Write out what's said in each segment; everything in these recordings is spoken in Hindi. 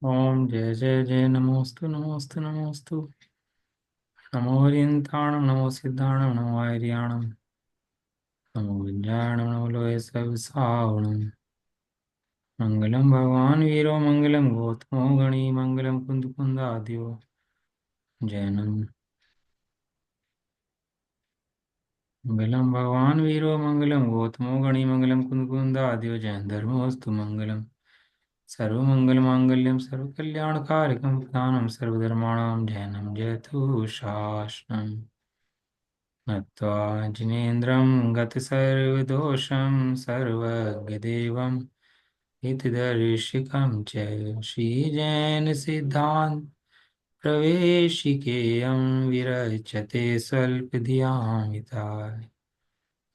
ओम जय जय जय नमोस्तु नमोस्तु नमोस्तु। नमो हरियंत्राणं नमो सिद्धाणं नमो आर्याणं नमो विज्ञाणं नमो लोये सविसावणं। मंगलम भगवान वीरो मंगलम गौतमो गणी मंगलम कुंद कुंदाद्यो जैनम। मंगलम भगवान वीरो मंगलम गौतमो गणी मंगलम कुंद कुंदाद्यो जैन धर्मोस्तु मंगलम। सर्वमंगलमांगल्यं सर्वकल्याणकारकं प्रधानं सर्वधर्माणां जैनं जयतु शासनम्। नत्वा जिनेन्द्रं गतसर्वदोषं सर्वज्ञदेवं हितदर्शिकं च श्रीजैनसिद्धान्त प्रवेशिकेयं विरचते स्वल्पधियामिताय।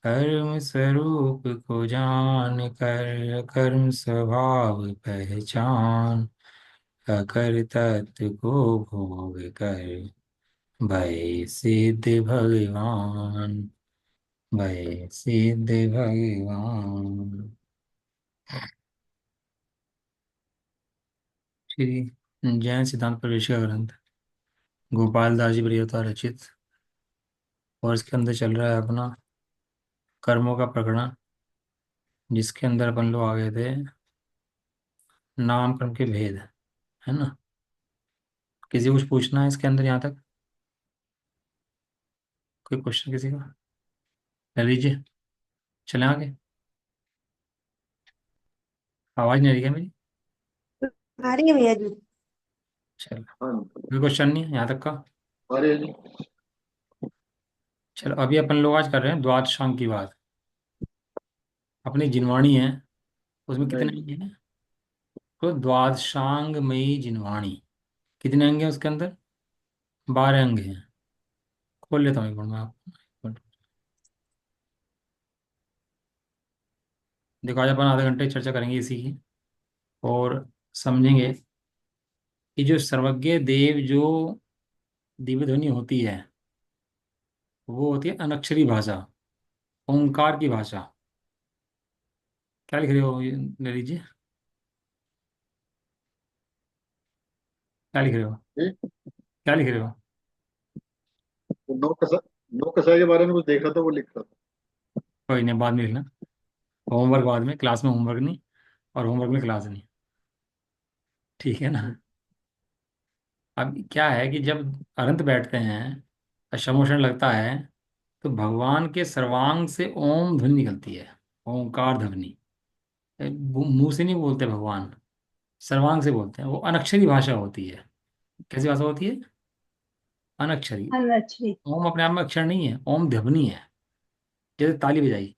कर्म स्वरूप को जान कर कर्म स्वभाव पहचान। अकर तत्व को भोग कर भय सिद्ध भगवान। भय सिद्ध भगवान। श्री जैन सिद्धांत प्रवेश का ग्रंथ गोपाल दास जी प्रियता रचित। और इसके अंदर चल रहा है अपना कर्मों का प्रकरण, जिसके अंदर अपन लोग आ गए थे नाम कर्म के भेद, है ना। किसी को कुछ पूछना है इसके अंदर यहाँ तक? कोई क्वेश्चन किसी का? ले लीजिए, चले आगे। आवाज नहीं आ रही क्या मेरी? आ रही है भैया जी। चलो, हाँ। कोई क्वेश्चन नहीं है यहाँ तक का? अरे जी। चलो, अभी अपन लोग आज कर रहे हैं द्वादशांग की बात। अपनी जिनवाणी है, उसमें कितने नहीं। अंग हैं? तो द्वादशांगमयी जिनवाणी, कितने अंग हैं उसके अंदर? 12 अंग हैं। खोल लेता हूँ एक बार मैं आपको। देखो, आज अपन आधे घंटे चर्चा करेंगे इसी की, और समझेंगे कि जो सर्वज्ञ देव जो दिव्य ध्वनि होती है, वो होती है अनक्षरी भाषा, ओंकार की भाषा। क्या लिख रहे हो? ये ले लीजिए, क्या लिख रहे हो? जी। क्या लिख रहे हो? वो नौ कसाई के बारे में कुछ देखा था, वो लिख रहा था। कोई नहीं, बाद में लिखना। होमवर्क बाद में, क्लास में होमवर्क नहीं, और होमवर्क में क्लास नहीं। ठीक है ना। अब क्या है कि जब अनंत बैठते हैं, शमोषण लगता है, तो भगवान के सर्वांग से ओम ध्वनि निकलती है। ओंकार ध्वनि। मुंह से नहीं बोलते भगवान, सर्वांग से बोलते हैं। वो अनक्षरी भाषा होती है। कैसी भाषा होती है? अनक्षरी। अन्नछी। ओम अपने आप में अक्षर नहीं है, ओम ध्वनि है। जैसे ताली बजाई,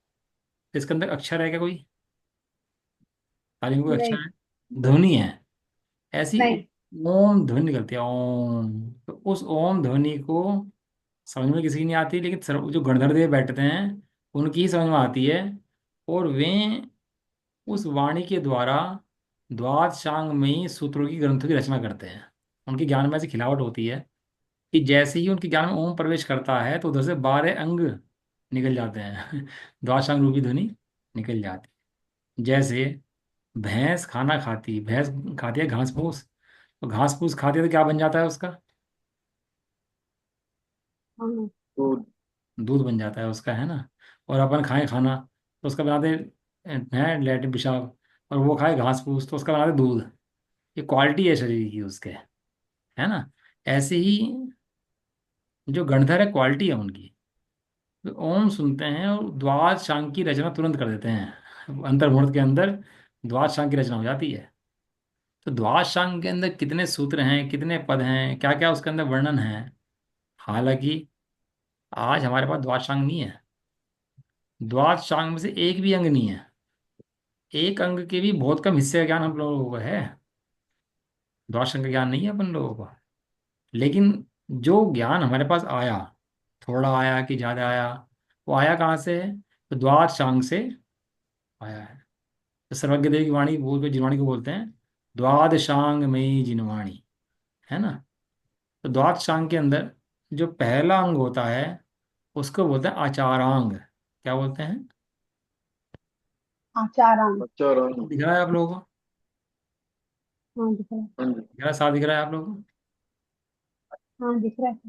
तो इसके अंदर अक्षर है क्या कोई? ताली में कोई नहीं। अक्षर है? ध्वनि है। ऐसी नहीं। ओम ध्वनि निकलती है, ओम। तो उस ओम ध्वनि को समझ में किसी की नहीं आती, लेकिन जो गणधर देव बैठते हैं, उनकी ही समझ में आती है। और वे उस वाणी के द्वारा द्वादशांगमयी सूत्रों की ग्रंथों की रचना करते हैं। उनके ज्ञान में ऐसी खिलावट होती है कि जैसे ही उनके ज्ञान में ओम प्रवेश करता है, तो उधर से 12 अंग निकल जाते हैं। द्वादशांग रूपी ध्वनि निकल जाती है। जैसे भैंस खाती है घास फूस, तो घास फूस खाती है तो क्या बन जाता है उसका? हाँ। तो दूध बन जाता है उसका, है ना। और अपन खाएं खाना, तो उसका बनाते हैं लैट्रिन पेशाब। और वो खाए घास फूस, तो उसका बनाते दूध। ये क्वालिटी है शरीर की उसके, है ना। ऐसे ही जो गणधर है, क्वालिटी है उनकी। तो ओम सुनते हैं और द्वाद शांग की रचना तुरंत कर देते हैं। अंतर मुहूर्त के अंदर द्वाद शांग की रचना हो जाती है। तो द्वाद शांग के अंदर कितने सूत्र हैं, कितने पद हैं, क्या क्या उसके अंदर वर्णन है। हालांकि आज हमारे पास द्वाद शांग नहीं है। द्वाद शांग में से एक भी अंग नहीं है। एक अंग के भी बहुत कम हिस्से का ज्ञान हम लोगों को है। द्वाद शांग का ज्ञान नहीं है अपन लोगों को। लेकिन जो ज्ञान हमारे पास आया, थोड़ा आया कि ज्यादा आया, वो आया कहाँ से है? तो द्वाद शांग से आया है। तो सर्वज्ञ देव की वाणी जिनवाणी को बोलते हैं द्वादशांग मयी जिनवाणी, है ना। तो द्वादशांग के अंदर जो पहला अंग होता है, उसको बोलते हैं आचारांग। क्या बोलते हैं? आचारांग। अच्छा राम। दिख रहा है आप लोगों को? हाँ दिख रहा है। हाँ जी। दिख रहा है, साफ दिख रहा है आप लोगों को? हाँ दिख रहा है।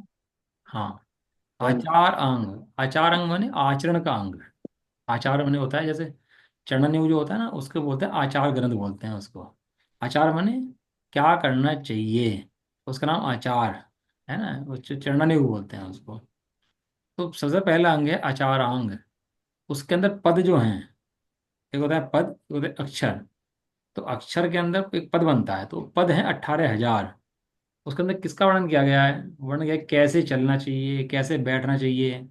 हाँ। हाँ जी। आचार अंग, आचार अंग माने आचरण का अंग। आचार माने होता है जैसे चरणन जो होता है ना, उसको बोलते हैं आचार ग्रंथ बोलते हैं उसको। आचार माने क्या करना चाहिए, उसका नाम आचार है ना, वो चरणन बोलते हैं उसको। तो सबसे पहला अंग है आचार अंग। उसके अंदर पद जो हैं, एक होता है पद, एक होता है अक्षर। तो अक्षर के अंदर एक पद बनता है, तो पद है 18,000। उसके अंदर किसका वर्णन किया गया है? वर्णन किया है कैसे चलना चाहिए, कैसे बैठना चाहिए।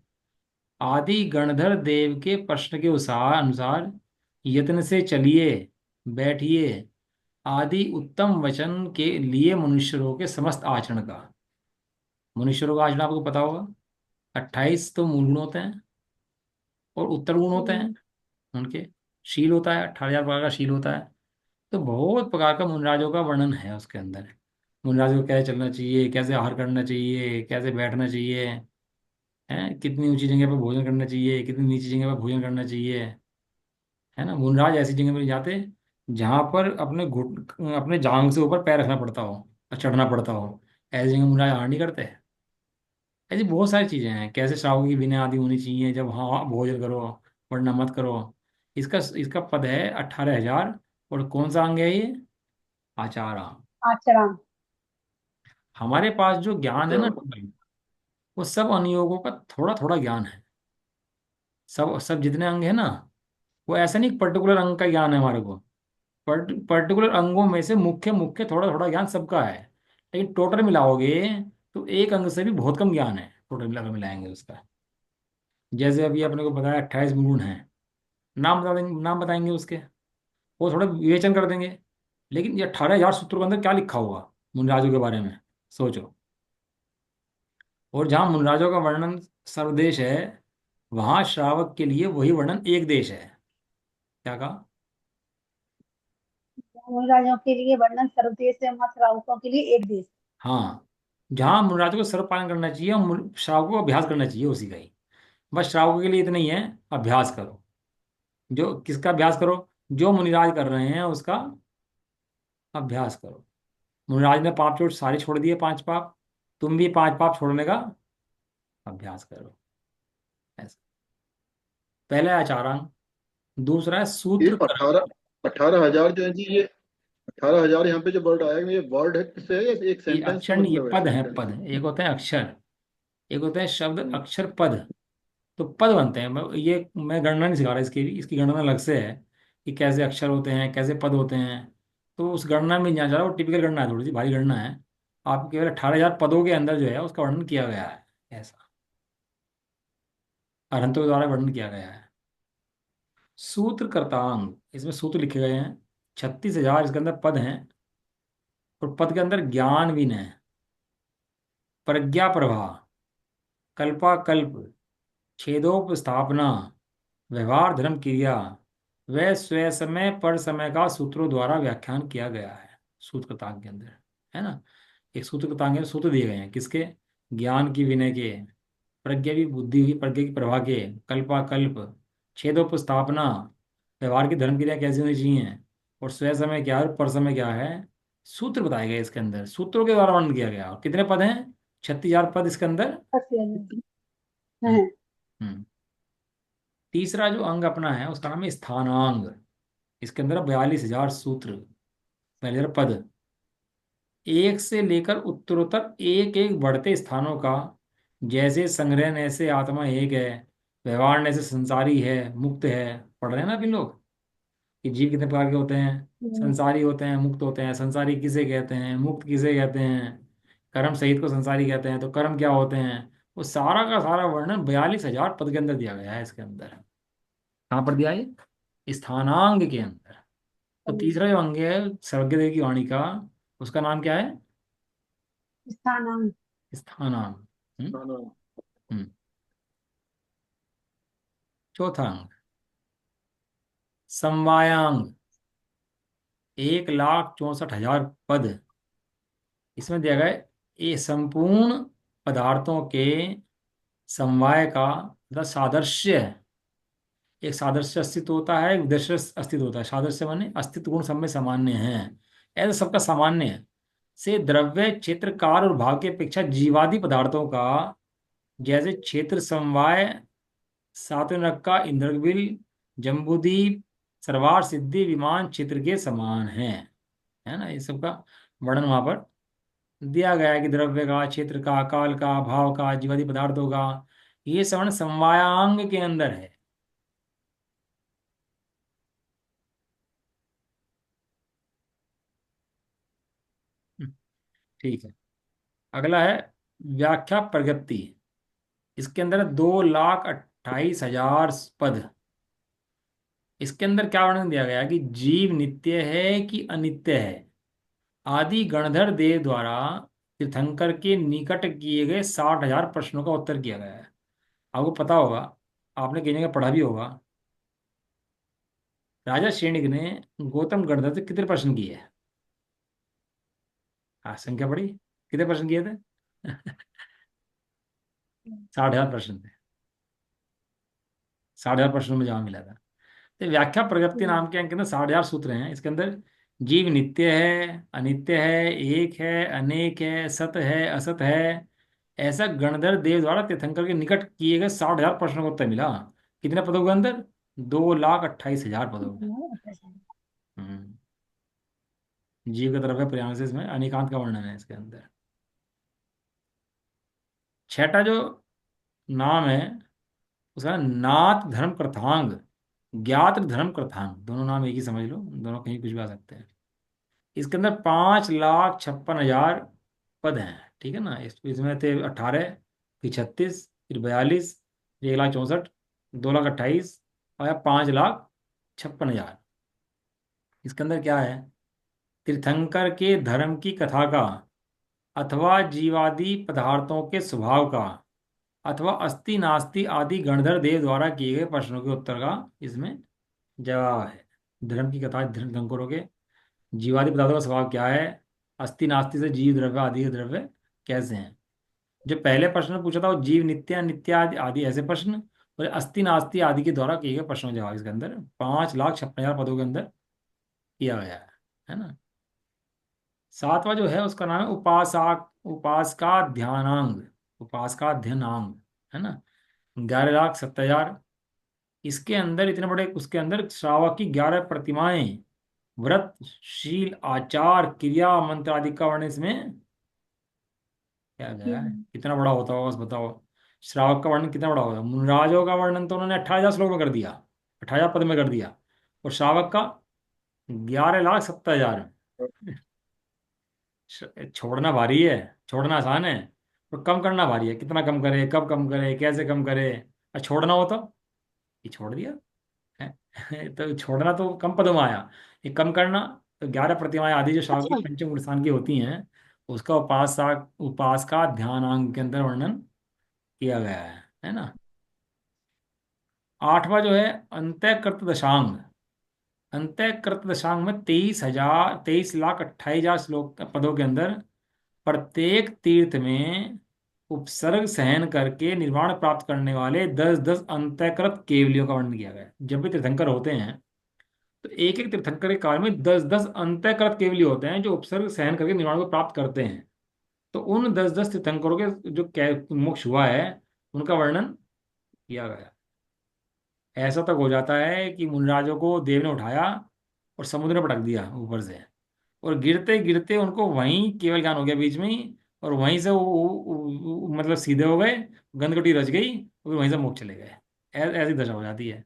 आदि गणधर देव के प्रश्न के अनुसार यत्न से चलिए, बैठिए, आदि उत्तम वचन के लिए मनुष्यों के समस्त आचरण का। मनुष्यों का आचरण आपको पता होगा, 28 तो मूल गुण होते हैं और उत्तर गुण होते हैं हम्म, उनके। शील होता है, 18,000 प्रकार का शील होता है। तो बहुत प्रकार का मुनराजों का वर्णन है उसके अंदर। मुनराजों को कैसे चलना चाहिए, कैसे आहार करना चाहिए, कैसे बैठना चाहिए, है कितनी ऊंची जगह पर भोजन करना चाहिए, कितनी नीची जगह पर भोजन करना चाहिए। है ना, मुनराज ऐसी जगह पर नहीं जाते जहां पर अपने घुट अपने जांग से ऊपर पैर रखना पड़ता हो और चढ़ना पड़ता हो। ऐसी जगह मुनराज आहार नहीं करते। ऐसी बहुत सारी चीजें हैं, कैसे श्रावक की विनय आदि होनी चाहिए, जब हाँ भोजन करो वरना मत करो। इसका इसका पद है 18,000। और कौन सा अंग है ये? आचारा। आचरण। हमारे पास जो ज्ञान है अच्छा। ना, वो सब अनुयोगों का थोड़ा थोड़ा ज्ञान है। सब सब जितने अंग है ना, वो ऐसा नहीं पर्टिकुलर अंग का ज्ञान है हमारे को। पर्टिकुलर अंगों में से मुख्य मुख्य थोड़ा थोड़ा ज्ञान सबका है। लेकिन टोटल मिलाओगे तो एक अंग से भी बहुत कम ज्ञान है, टोटल मिलाकर मिलाएंगे उसका। जैसे अभी अपने को बताया 28 गुण हैं, नाम बता देंगे, नाम बताएंगे उसके, वो थोड़ा विवेचन कर देंगे। लेकिन ये 18,000 सूत्रों के अंदर क्या लिखा होगा मुनराजों के बारे में, सोचो। और जहाँ मुनराजों का वर्णन सर्वदेश है, वहां श्रावक के लिए वही वर्णन एक देश है। क्या कहा? मूल राज्यों के लिए वर्णन सर्वदेश से मत राउतों के लिए एक देश। हाँ, जहाँ मुनराजों को सर्व पालन करना चाहिए और श्रावकों को अभ्यास करना चाहिए उसी का ही। बस श्रावकों के लिए इतना ही है, अभ्यास करो। जो किसका अभ्यास करो? जो मुनिराज कर रहे हैं उसका अभ्यास करो। मुनिराज ने पाप चोट सारे छोड़ दिए, 5 पाप। तुम भी 5 पाप छोड़ने का अभ्यास करो। ऐसा पहला है आचारांग। दूसरा है ये सूत्र कर्म। 18,000 जो है जी, ये 18,000 यहाँ पे जो वर्ड आया है, ये वर्ड है किससे है या एक ये सेंटेंस का अक्षर नहीं, ये मतलब है, पद है सेंटेंस? पद। एक होता है अक्षर, एक होता है शब्द हम्म। अक्षर पद। तो पद बनते हैं। मैं गणना नहीं सिखा रहा इसकी, इसकी गणना अलग से है कि कैसे अक्षर होते हैं, कैसे पद होते हैं। तो उस गणना में नहीं जाना चाह रहा, वो टिपिकल गणना है, थोड़ी सी भारी गणना है। आप केवल 18,000 पदों के अंदर जो है उसका वर्णन किया गया है, ऐसा अरहंतों के द्वारा वर्णन किया गया है। सूत्र कर्तांग, इसमें सूत्र लिखे गए हैं 36,000। इसके अंदर पद हैं और पद के अंदर ज्ञान विनय है, प्रज्ञा प्रभा, कल्पाकल्प, छेदोपस्थापना, व्यवहार धर्म क्रिया, वह स्वय समय पर समय का सूत्रों द्वारा व्याख्यान किया गया है सूत्र कृतांग के अंदर। है ना, एक सूत्र कृतांग में सूत्र दिए गए हैं किसके? ज्ञान की विनय के, प्रज्ञा की बुद्धि की, प्रज्ञा की प्रभा के, कल्पाकल्प, छेदोपस्थापना, व्यवहार की धर्म क्रिया कैसी होनी चाहिए, और स्वय समय क्या है और पर समय क्या है। सूत्र बताए गए इसके अंदर, सूत्रों के द्वारा वर्णन किया गया। और कितने पद हैं? 36,000 पद इसके अंदर। हम्म। है। हम्म। तीसरा जो अंग अपना है उसका नाम है स्थानांग। इसके अंदर 42,000 सूत्र, 42,000 पद। एक से लेकर उत्तरोत्तर एक एक बढ़ते स्थानों का, जैसे संग्रहण ऐसे आत्मा एक है, व्यवहार ऐसे संसारी है, मुक्त है। पढ़ रहे हैं ना अभी लोग कि जीव कितने प्रकार के होते हैं? संसारी होते हैं, मुक्त होते हैं। संसारी किसे कहते हैं, मुक्त किसे कहते हैं? कर्म सहित को संसारी कहते हैं। तो कर्म क्या होते हैं? वो सारा का सारा वर्णन 42,000 पद के अंदर दिया गया है इसके अंदर। कहाँ पर दिया है? स्थानांग के अंदर। तो तीसरा जो अंग है सर्वज्ञदेव की वाणी का, उसका नाम क्या है? स्थानांग। स्थानांग। हम्म। हाँ, हाँ। हम्म। चौथा अंग समवायांग, 1,64,000 पद। इसमें दिया गया है ये संपूर्ण पदार्थों के समवाय का, मतलब सादृश्य। एक सादृश्य अस्तित्व होता है, एक दृश्य अस्तित्व होता है। सादृश्य माने अस्तित्व गुण सब में सामान्य हैं, ऐसा सबका सामान्य है से द्रव्य क्षेत्र काल और भाव की अपेक्षा जीवादि पदार्थों का, जैसे क्षेत्र समवाय, सातनक्का, इंद्रगिल, जम्बूद्वीप, सर्वार सिद्धि, विमान चित्र के समान है ना। ये सबका वर्णन वहां पर दिया गया है कि द्रव्य का, क्षेत्र का, काल का, भाव का, जीवादि पदार्थों का, ये सवर्ण समवायांग के अंदर है। ठीक है। अगला है व्याख्या प्रगति। इसके अंदर 2,28,000 पद। इसके अंदर क्या वर्णन दिया गया कि जीव नित्य है कि अनित्य है, आदि गणधर देव द्वारा तीर्थंकर के निकट किए गए 60,000 प्रश्नों का उत्तर किया गया है। आपको पता होगा, आपने कहीं जगह पढ़ा भी होगा, राजा श्रेणिक ने गौतम गणधर से कितने प्रश्न किए हैं? हाँ, संख्या पढ़ी, कितने प्रश्न किए थे? 60,000 प्रश्न थे। 60,000 प्रश्नों में जवाब मिला था। तो व्याख्या प्रगति नाम के अंक के अंदर 60,000 सूत्र हैं। इसके अंदर जीव नित्य है, अनित्य है, एक है, अनेक है, सत है, असत है, ऐसा गणधर देव द्वारा तीर्थंकर के निकट किए गए 60,000 प्रश्नों का उत्तर मिला। कितने पदों के अंदर? 2,28,000 पदों में। हम्म। जीव का द्रव्य प्रियांश इसमें अनेकांत का वर्णन है इसके अंदर। छठा जो नाम है उसका नाथ धर्म कृतांग, ज्ञात धर्म कृतांग, दोनों नाम एक ही समझ लो, दोनों कहीं कुछ भी आ सकते हैं। इसके अंदर 5,56,000 पद हैं। ठीक है ना। इसमें थे 18, फिर 36, फिर 42, फिर 1,64,000, 2,28,000 और 5,56,000। इसके अंदर क्या है? तीर्थंकर के धर्म की कथा का, अथवा जीवादि पदार्थों के स्वभाव का, अथवा अस्ति नास्ति आदि गणधर देव द्वारा किए गए प्रश्नों के उत्तर का इसमें जवाब है। धर्म की कथा तीर्थंकरों के, जीवादि पदार्थों का स्वभाव क्या है, अस्ति नास्ति से जीव द्रव्य आदि के द्रव्य कैसे हैं। जो पहले प्रश्न पूछा था वो जीव नित्य नित्य आदि आदि ऐसे प्रश्न, और अस्ति नास्ति आदि के द्वारा किए गए प्रश्नों का जवाब इसके अंदर 5,56,000 पदों के अंदर किया गया है ना। सातवां जो है उसका नाम है उपासका ध्यानांग, उपासका ध्यानांग, है ना। 11,70,000। इसके अंदर इतने बड़े, उसके अंदर श्रावक की 11 प्रतिमाएं, व्रत, शील, आचार, क्रिया, मंत्र आदि का वर्णन इसमें क्या गया है। कितना बड़ा होता होगा बस बताओ। श्रावक का वर्णन कितना बड़ा होगा? मुनराजों का वर्णन तो उन्होंने 18,000 श्लोक में कर दिया, 18,000 पद में कर दिया, और श्रावक का 11,70,000। छोड़ना भारी है, छोड़ना आसान है, और कम करना भारी है। कितना कम करे, कब कम करे, कैसे कम करे। और छोड़ना हो तो ये छोड़ दिया है। तो छोड़ना तो कम पदों में आया, ये कम करना। तो 11 प्रतिमाएं आदि जो श्रावक की अच्छा। पंचम गुण स्थान की होती हैं, उसका उपासका ध्यानांग के अंदर वर्णन किया गया है ना। आठवां जो है अंतःकृत दशांग। अंतःकृत दशांग में 23,28,28 श्लोक पदों के अंदर प्रत्येक तीर्थ में उपसर्ग सहन करके निर्वाण प्राप्त करने वाले 10-10 अंतःकृत केवलियों का वर्णन किया गया है। जब भी तीर्थंकर होते हैं तो एक एक तीर्थंकर के काल में 10-10 अंतःकृत केवली होते हैं जो उपसर्ग सहन करके निर्वाण को प्राप्त करते हैं। तो उन 10-10 तीर्थंकरों के जो मोक्ष हुआ है उनका वर्णन किया गया। ऐसा तक हो जाता है कि मुनिराजों को देव ने उठाया और समुद्र में पटक दिया ऊपर से, और गिरते गिरते उनको वहीं केवल ज्ञान हो गया बीच में ही, और वहीं से मतलब सीधे हो गए, गंदकटी रच गई, और वहीं से मुक्त चले गए। ऐसी दशा हो जाती है।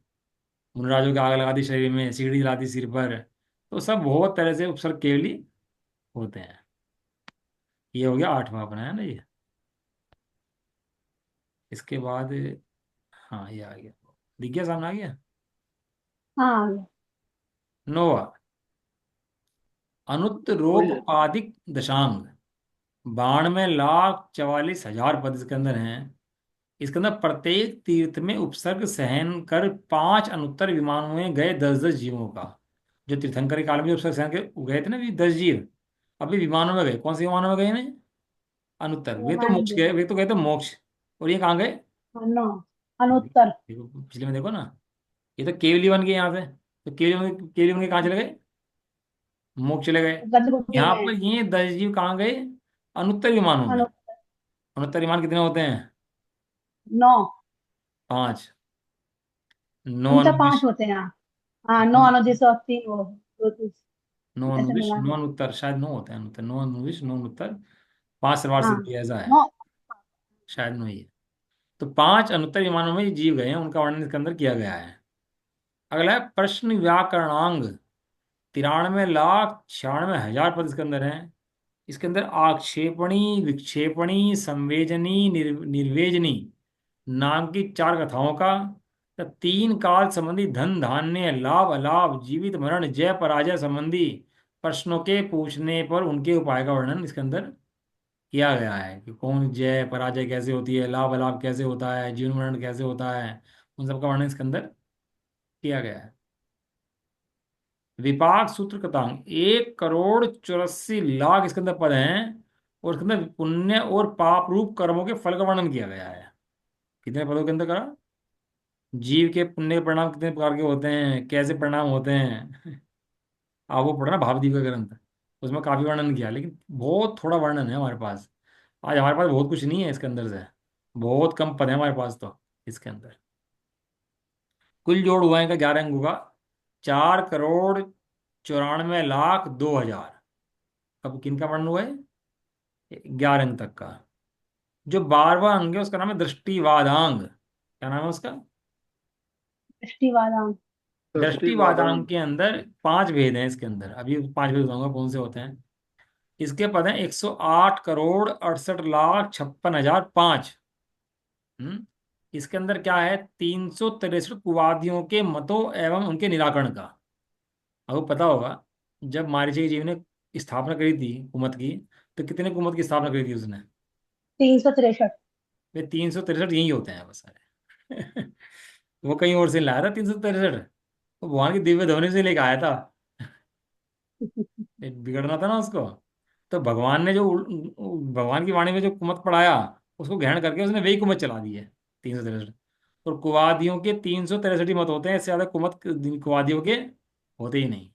मुनिराजों की आग लगा दी शरीर में, सीढ़ी जला दी सिर पर। तो सब बहुत तरह से उपसर्ग केवली होते हैं। ये हो गया आठवां अपना, है ना ये। इसके बाद हाँ ये आ गया, दिख गया सामने आ गया। हाँ। नोवा वही है। अनुत्तरोपाधिक दशांग। 92,44,000 पद इसके अंदर हैं। इसके अंदर प्रत्येक तीर्थ में उपसर्ग सहन कर 5 अनुत्तर विमानों में गए 10-10 जीवों का। जो तीर्थंकर के काल में जो उपसर्ग सहन के गए थे ना, भी 10 जीव अभी विमानों में गए। कौन से विमानों में गए ना? अनुत्तर। वे तो मोक्ष रिमाइंड। गए, वे तो गए थे मोक्ष। और ये कहाँ गए? नो। अनुत्तर। देखो पिछले में देखो ना, ये तो केवली बन गए यहाँ से। तो केवली बन के कहाँ चले गए? मोक्ष चले गए। गंधकुटी यहाँ में। पर ये 10 जीव कहाँ गए? अनुत्तर विमानों में। अनु अनुत्तर विमान कितने होते हैं? 9। 5। नौ उनका अनुदिश। 5 होते हैं। हाँ, 9 अनुदिश और 3 वो नौ ऐसे अनुदिश मिला नौ के। अनुत्तर, शायद 9 होते हैं अनुत्तर, 9 अनुदिश 9 अनुत्तर। 5 सलवार हाँ, सिद्धि ऐसा है। 9। शायद 9 ही है। तो 5 अनुत्तर विमानों में ये जीव गए हैं, उनका वर्णन इसके अंदर किया गया है। अगला है प्रश्न व्याकरणांग। 93,96,000 पद इसके अंदर है। इसके अंदर आक्षेपणी, विक्षेपणी, संवेजनी, निर्वेजनी नाम की 4 कथाओं का, तथा 3 काल संबंधी धन धान्य लाभ अलाभ जीवित मरण जय पराजय संबंधी प्रश्नों के पूछने पर उनके उपाय का वर्णन इसके अंदर किया गया है कि कौन जय पराजय कैसे होती है, लाभ अलाभ कैसे होता है, जीवन मरण कैसे होता है, उन सब का वर्णन इसके अंदर किया गया है। विपाक सूत्र कृतांग 1,84,00,000 इसके अंदर पद हैं, और इसके अंदर पुण्य और पाप रूप कर्मों के फल का वर्णन किया गया है। कितने पदों के अंदर करा? जीव के पुण्य के परिणाम कितने प्रकार के होते हैं, कैसे परिणाम होते हैं। आप वो पढ़ना भावदीप का ग्रंथ, उसमें काफी वर्णन किया, लेकिन बहुत थोड़ा वर्णन है हमारे पास। आज हमारे पास बहुत कुछ नहीं है इसके अंदर से, बहुत कम पद है हमारे पास तो इसके अंदर। कुल जोड़ हुआ है इनका 11 अंगों का 4,94,02,000। अब किन का वर्णन हुआ है? 11 अंक तक का। जो 12वां अंग है उसका नाम है दृष्टिवादांग। क्या नाम है उसका? दृष्टिवादाम। दृष्टिवादांग के अंदर 5 भेद हैं इसके अंदर, अभी 5 भेद बताऊंगा कौन से होते हैं। इसके पद हैं 108,68,56,005। हम्म। इसके अंदर क्या है? 363 कुवादियों के मतों एवं उनके निराकरण का। आपको पता होगा, जब मारीचे की जीव ने स्थापना करी थी कुमत की, तो कितने कुमत की स्थापना करी थी उसने? 363। वे 363 यही होते हैं बस सारे। वो कहीं और से लाया था 363, वो भगवान की दिव्य ध्वनि से लेके आया था। ये बिगड़ना था ना उसको। तो भगवान ने जो भगवान की वाणी में जो कुमत पढ़ाया, उसको ग्रहण करके उसने वही कुमत चला दी है 363। और कुवादियों के 363 ही मत होते हैं, इससे ज्यादा कुमत कुवादियों के होते ही नहीं।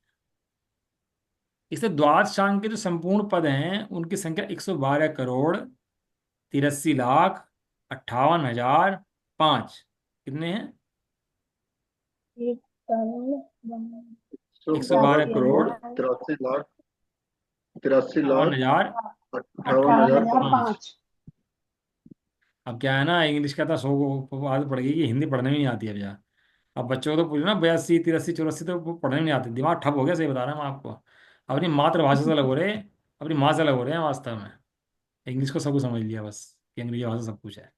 इससे द्वादशांग के जो संपूर्ण पद हैं उनकी संख्या 112,83,58,005। कितने हैं? 1 करोड़ एक सौ बारह 82 करोड़ 1,12,83,00,000, 83 अट्ठावन लाख हजार 58,005। 58,005। अब क्या है ना, इंग्लिश का था 100 को आदत पड़ गई कि हिंदी पढ़ने में नहीं आती है अब यार। अब बच्चों को तो पूछो ना 82, 83, 84 तो वो पढ़ने में नहीं आती, दिमाग ठप हो गया, सही बता रहा हूँ मैं आपको। अपनी मातृभाषा से अलग हो रहे, अपनी माँ से अलग हो रहे हैं वास्तव में। इंग्लिश को सब कुछ समझ लिया बस, कि अंग्रेजी भाषा सब कुछ है।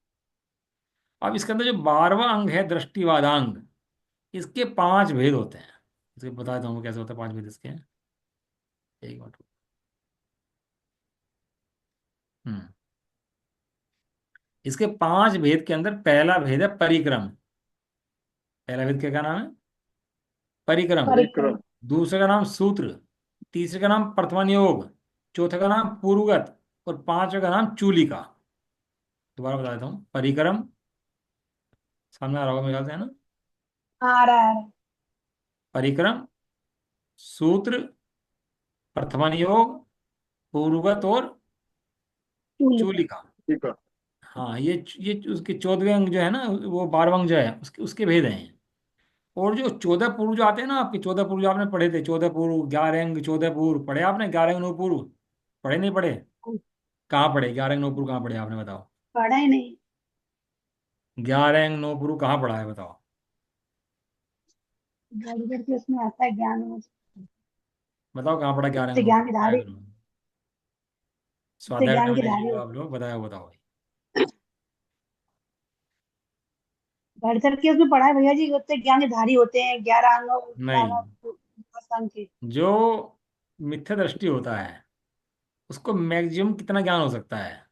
अब इसके अंदर जो 12वां अंग है दृष्टिवादांग, इसके 5 भेद होते हैं। इसके बताता हूँ कैसे होते हैं 5 भेद इसके। एक मिनट। हम्म। इसके 5 भेद के अंदर पहला भेद है परिक्रम। पहला भेद क्या नाम है? परिक्रम। परिक्रम। परिक्रम। दूसरे का नाम सूत्र। तीसरे का नाम प्रथमा योग। चौथे का नाम पूर्वगत। और पांचवे का नाम चूलिका। दोबारा बता देता हूँ। परिक्रम, सामने आ रहा होगा मेरे ख्याल से, है ना? आ रहा है। परिक्रम, सूत्र, प्रथमा योग, पूर्वगत और टूलिका। चूलिका। ठीक है। हाँ, ये उसके 14वें अंग जो है ना, वो 12वां अंग जो है उसके उसके भेद हैं। और जो 14 पूर्व जो आते हैं ना आपके, 14 पूर्व जो आपने पढ़े थे, 14 पूर्व 11 अंग 14 पूर्व पढ़े आपने? 11 अंग 9 पूर्व पढ़े नहीं पढ़े? कहाँ पढ़े 11 अंग 9 पूर्व, कहाँ पढ़े आपने बताओ? पढ़ा ही नहीं। 11 अंग 9 पूर्व कहाँ पढ़ा है बताओ? बड़ी देर के उसमें आता है ज्ञान में। बताओ कहाँ पढ़ा 11 अंग उससे 9 ज्ञान पूर्व, की बताया धारी। करो। उससे स्वाध्याय ज्ञान करने की वाले धारी जीव होती आप लोग, बताओ बताओ भाई। है। घर चल के उसमें पढ़ा है भैया जी, उससे ज्ञान की धारी होते हैं 11 अंग और नहीं, 12 अंग के। जो मिथ्या दृष्टि होता है उसको मैक्सिमम कितना ज्ञान हो सकता है?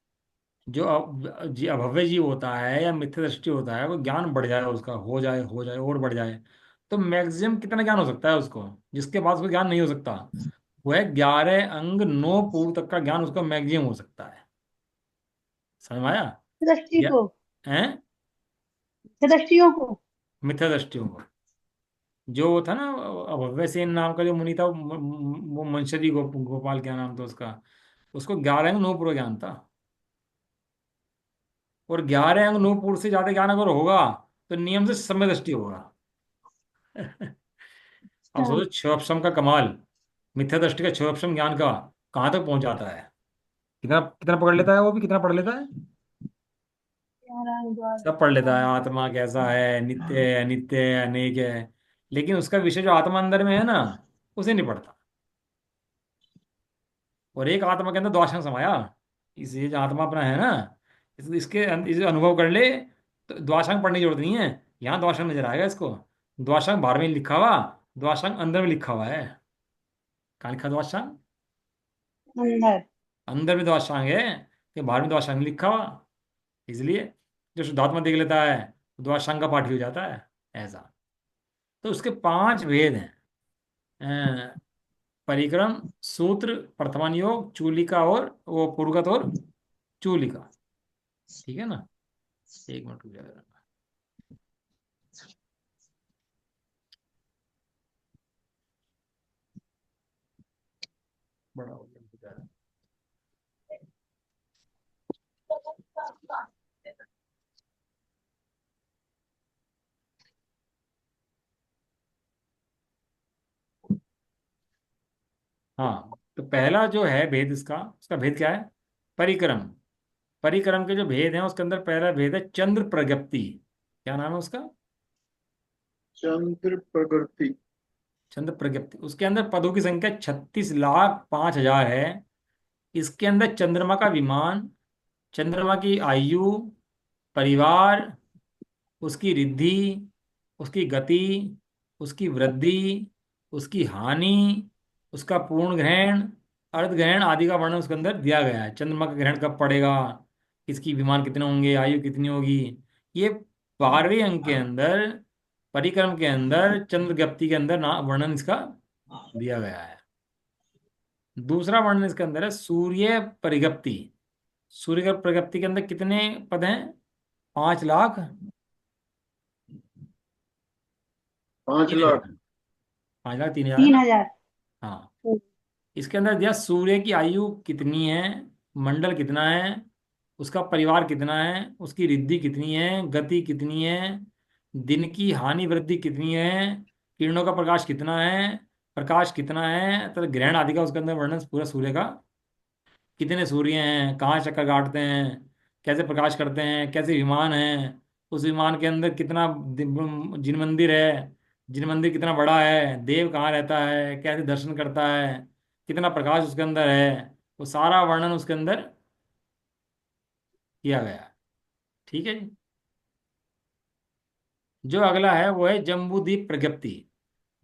जो अभव्य जीव होता है या मिथ्या दृष्टि होता है, वो ज्ञान बढ़ जाए, उसका हो जाए और बढ़ जाए, तो मैक्सिमम कितना ज्ञान हो सकता है उसको? जिसके पास उसको ज्ञान नहीं हो सकता, वो है 11 अंग 9 पूर्व तक का ज्ञान उसका मैक्सिमम हो सकता है। समझ में आया? दृष्टि क्या को। है? दृष्टियों को। मिथ्या दृष्टियों को। जो था ना, अभव्य सेन नाम का जो मुनि था, वो मंशरी गोपाल क्या नाम था उसका, उसको 11 अंग 9 पूर्व ज्ञान था। और 11 अंग 9 पूर्व से ज्यादा ज्ञान अगर होगा तो नियम से समय दृष्टि होगा। अब अच्छा। सोचो क्षोभशम का कमाल, मिथ्या दृष्टि का क्षोभशम ज्ञान का कहाँ तक पहुंच जाता है। कितना कितना पकड़ लेता है, वो भी कितना पढ़ लेता है। सब पढ़ लेता है, आत्मा कैसा है, नित्य है, अनित्य है, अनेक है। लेकिन उसका विषय जो आत्मा अंदर में है ना, उसे नहीं पढ़ता। और एक आत्मा के अंदर द्वाशंग समाया, इस ये जो आत्मा अपना है ना, इसके इसे अनुभव कर ले, तो द्वाशंग पढ़ने की जरूरत नहीं है। यहाँ द्वाशंग नजर आएगा इसको। द्वाशंग बाहर में लिखा हुआ, द्वाशंग अंदर में लिखा हुआ है। कहाँ लिखा द्वाशंग? अंदर। अंदर में द्वाशंग है, कि बाहर में द्वाशंग नहीं लिखा हुआ। इसलिए जो शुद्धात्मा देख लेता है, तो द्वाशंग का पाठी हो जाता है। ऐसा। तो उसके 5 भेद हैं। अ, परिक्रम, सूत्र, प्रथमान योग, चूलिका और वो पुरगत और चूलिका। ठीक है ना। एक मिनट रुक जाएगा। बड़ा हो गया रुक जाएगा। हाँ, तो पहला जो है भेद इसका, उसका भेद क्या है? परिक्रम। परिक्रम के जो भेद हैं उसके अंदर पहला भेद है चंद्र प्रगति। क्या नाम है उसका? चंद्र प्रगति। चंद्र प्रगति। उसके अंदर पदों की संख्या 36,05,000 है। इसके अंदर चंद्रमा का विमान, चंद्रमा की आयु, परिवार, उसकी रिद्धि, उसकी गति, उसकी वृद्धि, उसकी हानि, उसका पूर्ण ग्रहण, अर्ध ग्रहण आदि का वर्णन उसके अंदर दिया गया है। चंद्रमा का ग्रहण कब पड़ेगा, इसकी विमान कितने होंगे, आयु कितनी होगी, ये 12वें अंक के अंदर, परिक्रम के अंदर, चंद्र ज्ञप्ति के अंदर ना वर्णन इसका दिया गया है। दूसरा वर्णन इसके अंदर है सूर्य परिज्ञप्ति। सूर्य प्रज्ञप्ति के अंदर कितने पद हैं? 5,00,000 पांच 3,000। लाख 5,00,000 3,000 है तीन ना। हजार हाँ। इसके अंदर दिया सूर्य की आयु कितनी है, मंडल कितना है, उसका परिवार कितना है, उसकी रिद्धि कितनी है, गति कितनी है, दिन की हानि वृद्धि कितनी है, किरणों का प्रकाश कितना है, प्रकाश कितना है, तो ग्रहण आदि का उसके अंदर वर्णन पूरा सूर्य का। कितने सूर्य हैं, कहाँ चक्कर काटते हैं, कैसे प्रकाश करते हैं, कैसे विमान है, उस विमान के अंदर कितना जिन मंदिर है, जिन मंदिर कितना बड़ा है, देव कहाँ रहता है, कैसे दर्शन करता है, कितना प्रकाश उसके अंदर है, वो सारा वर्णन उसके अंदर किया गया है। ठीक है जी। जो अगला है वो है जम्बूद्वीप प्रज्ञप्ति।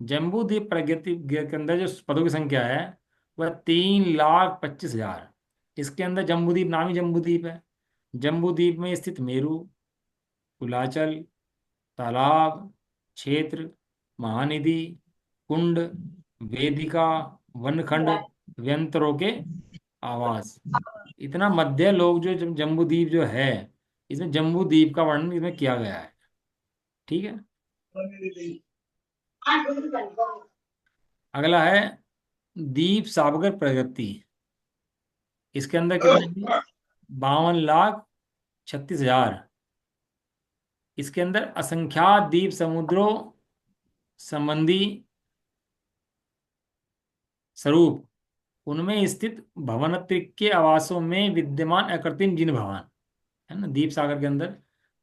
जम्बूद्वीप प्रज्ञप्ति के अंदर जो पदों की संख्या है वह 3,25,000। इसके अंदर जम्बूद्वीप नाम ही जम्बूद्वीप है। जम्बूद्वीप में स्थित मेरु, कुलाचल, तालाब, क्षेत्र, महानिधि, कुंड, वेदिका, वनखंड, व्यंतरों के आवास, इतना मध्य लोग जो जम्बूद्वीप जो है, इसमें जम्बूद्वीप का वर्णन इसमें किया गया है। ठीक है। अगला है दीप साबकर प्रगति। इसके अंदर कितने हैं? 52,36,000। इसके अंदर असंख्यात द्वीप समुद्रों संबंधी स्वरूप, उनमें स्थित भवनत्रिक के आवासों में विद्यमान अकृत्रिम जिन भवन, है ना, द्वीप सागर के अंदर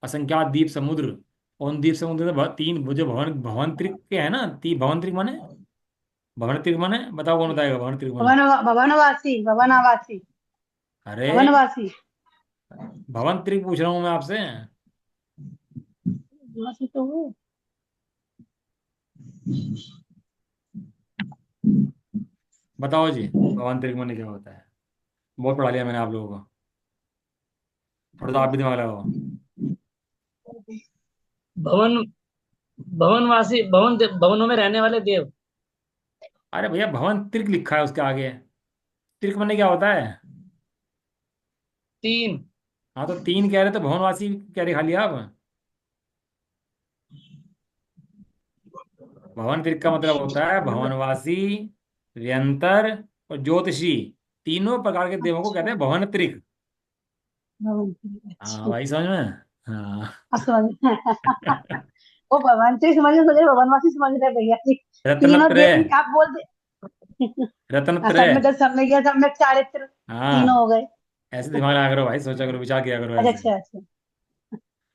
असंख्यात द्वीप समुद्र। और उन द्वीप समुद्र में 3 वो जो भवनत्रिक के है ना, 3 भवनत्रिक माने, भवनत्रिक माने बताओ, कौन बताएगा भवनत्रिक माने? भवनवासी भवनवासी अरे, भवनवासी। भवनत्रिक पूछ रहा हूँ मैं आपसे। वासी तो वो। बताओ जी, भवनत्रिक माने क्या होता है? बहुत पढ़ा लिया मैंने आप लोगों को, थोड़ा सा आप भी दिमाग लगाओ। भवन भवनवासी भवनों में रहने वाले देव। अरे भैया, भवन त्रिक लिखा है उसके आगे। त्रिक माने क्या होता है? 3। हाँ, तो 3 कह रहे तो भवनवासी कह रहे खाली आप। भवन त्रिक का मतलब होता है मतलब भवनवासी, व्यंतर और ज्योतिषी। तीनों प्रकार के देवों को कहते अच्छा, हैं भवन त्रिक। भगवान हाँ अच्छा। भाई, समझ में। हाँ। अब समझ वो भगवान से समझ रहे, भगवानवासी समझ रहे भैया जी। तीनों रत्नत्रय। देव आप बोल दे। हाँ, सब रत्नत्रय। में दस, सब में क्या, सब में चारित्र तीनों हाँ, हो गए। ऐसे दिमाग लगा करो भाई, सोचा करो, विचार किया करो अच्छा ऐसे। अच्छा अच्छा।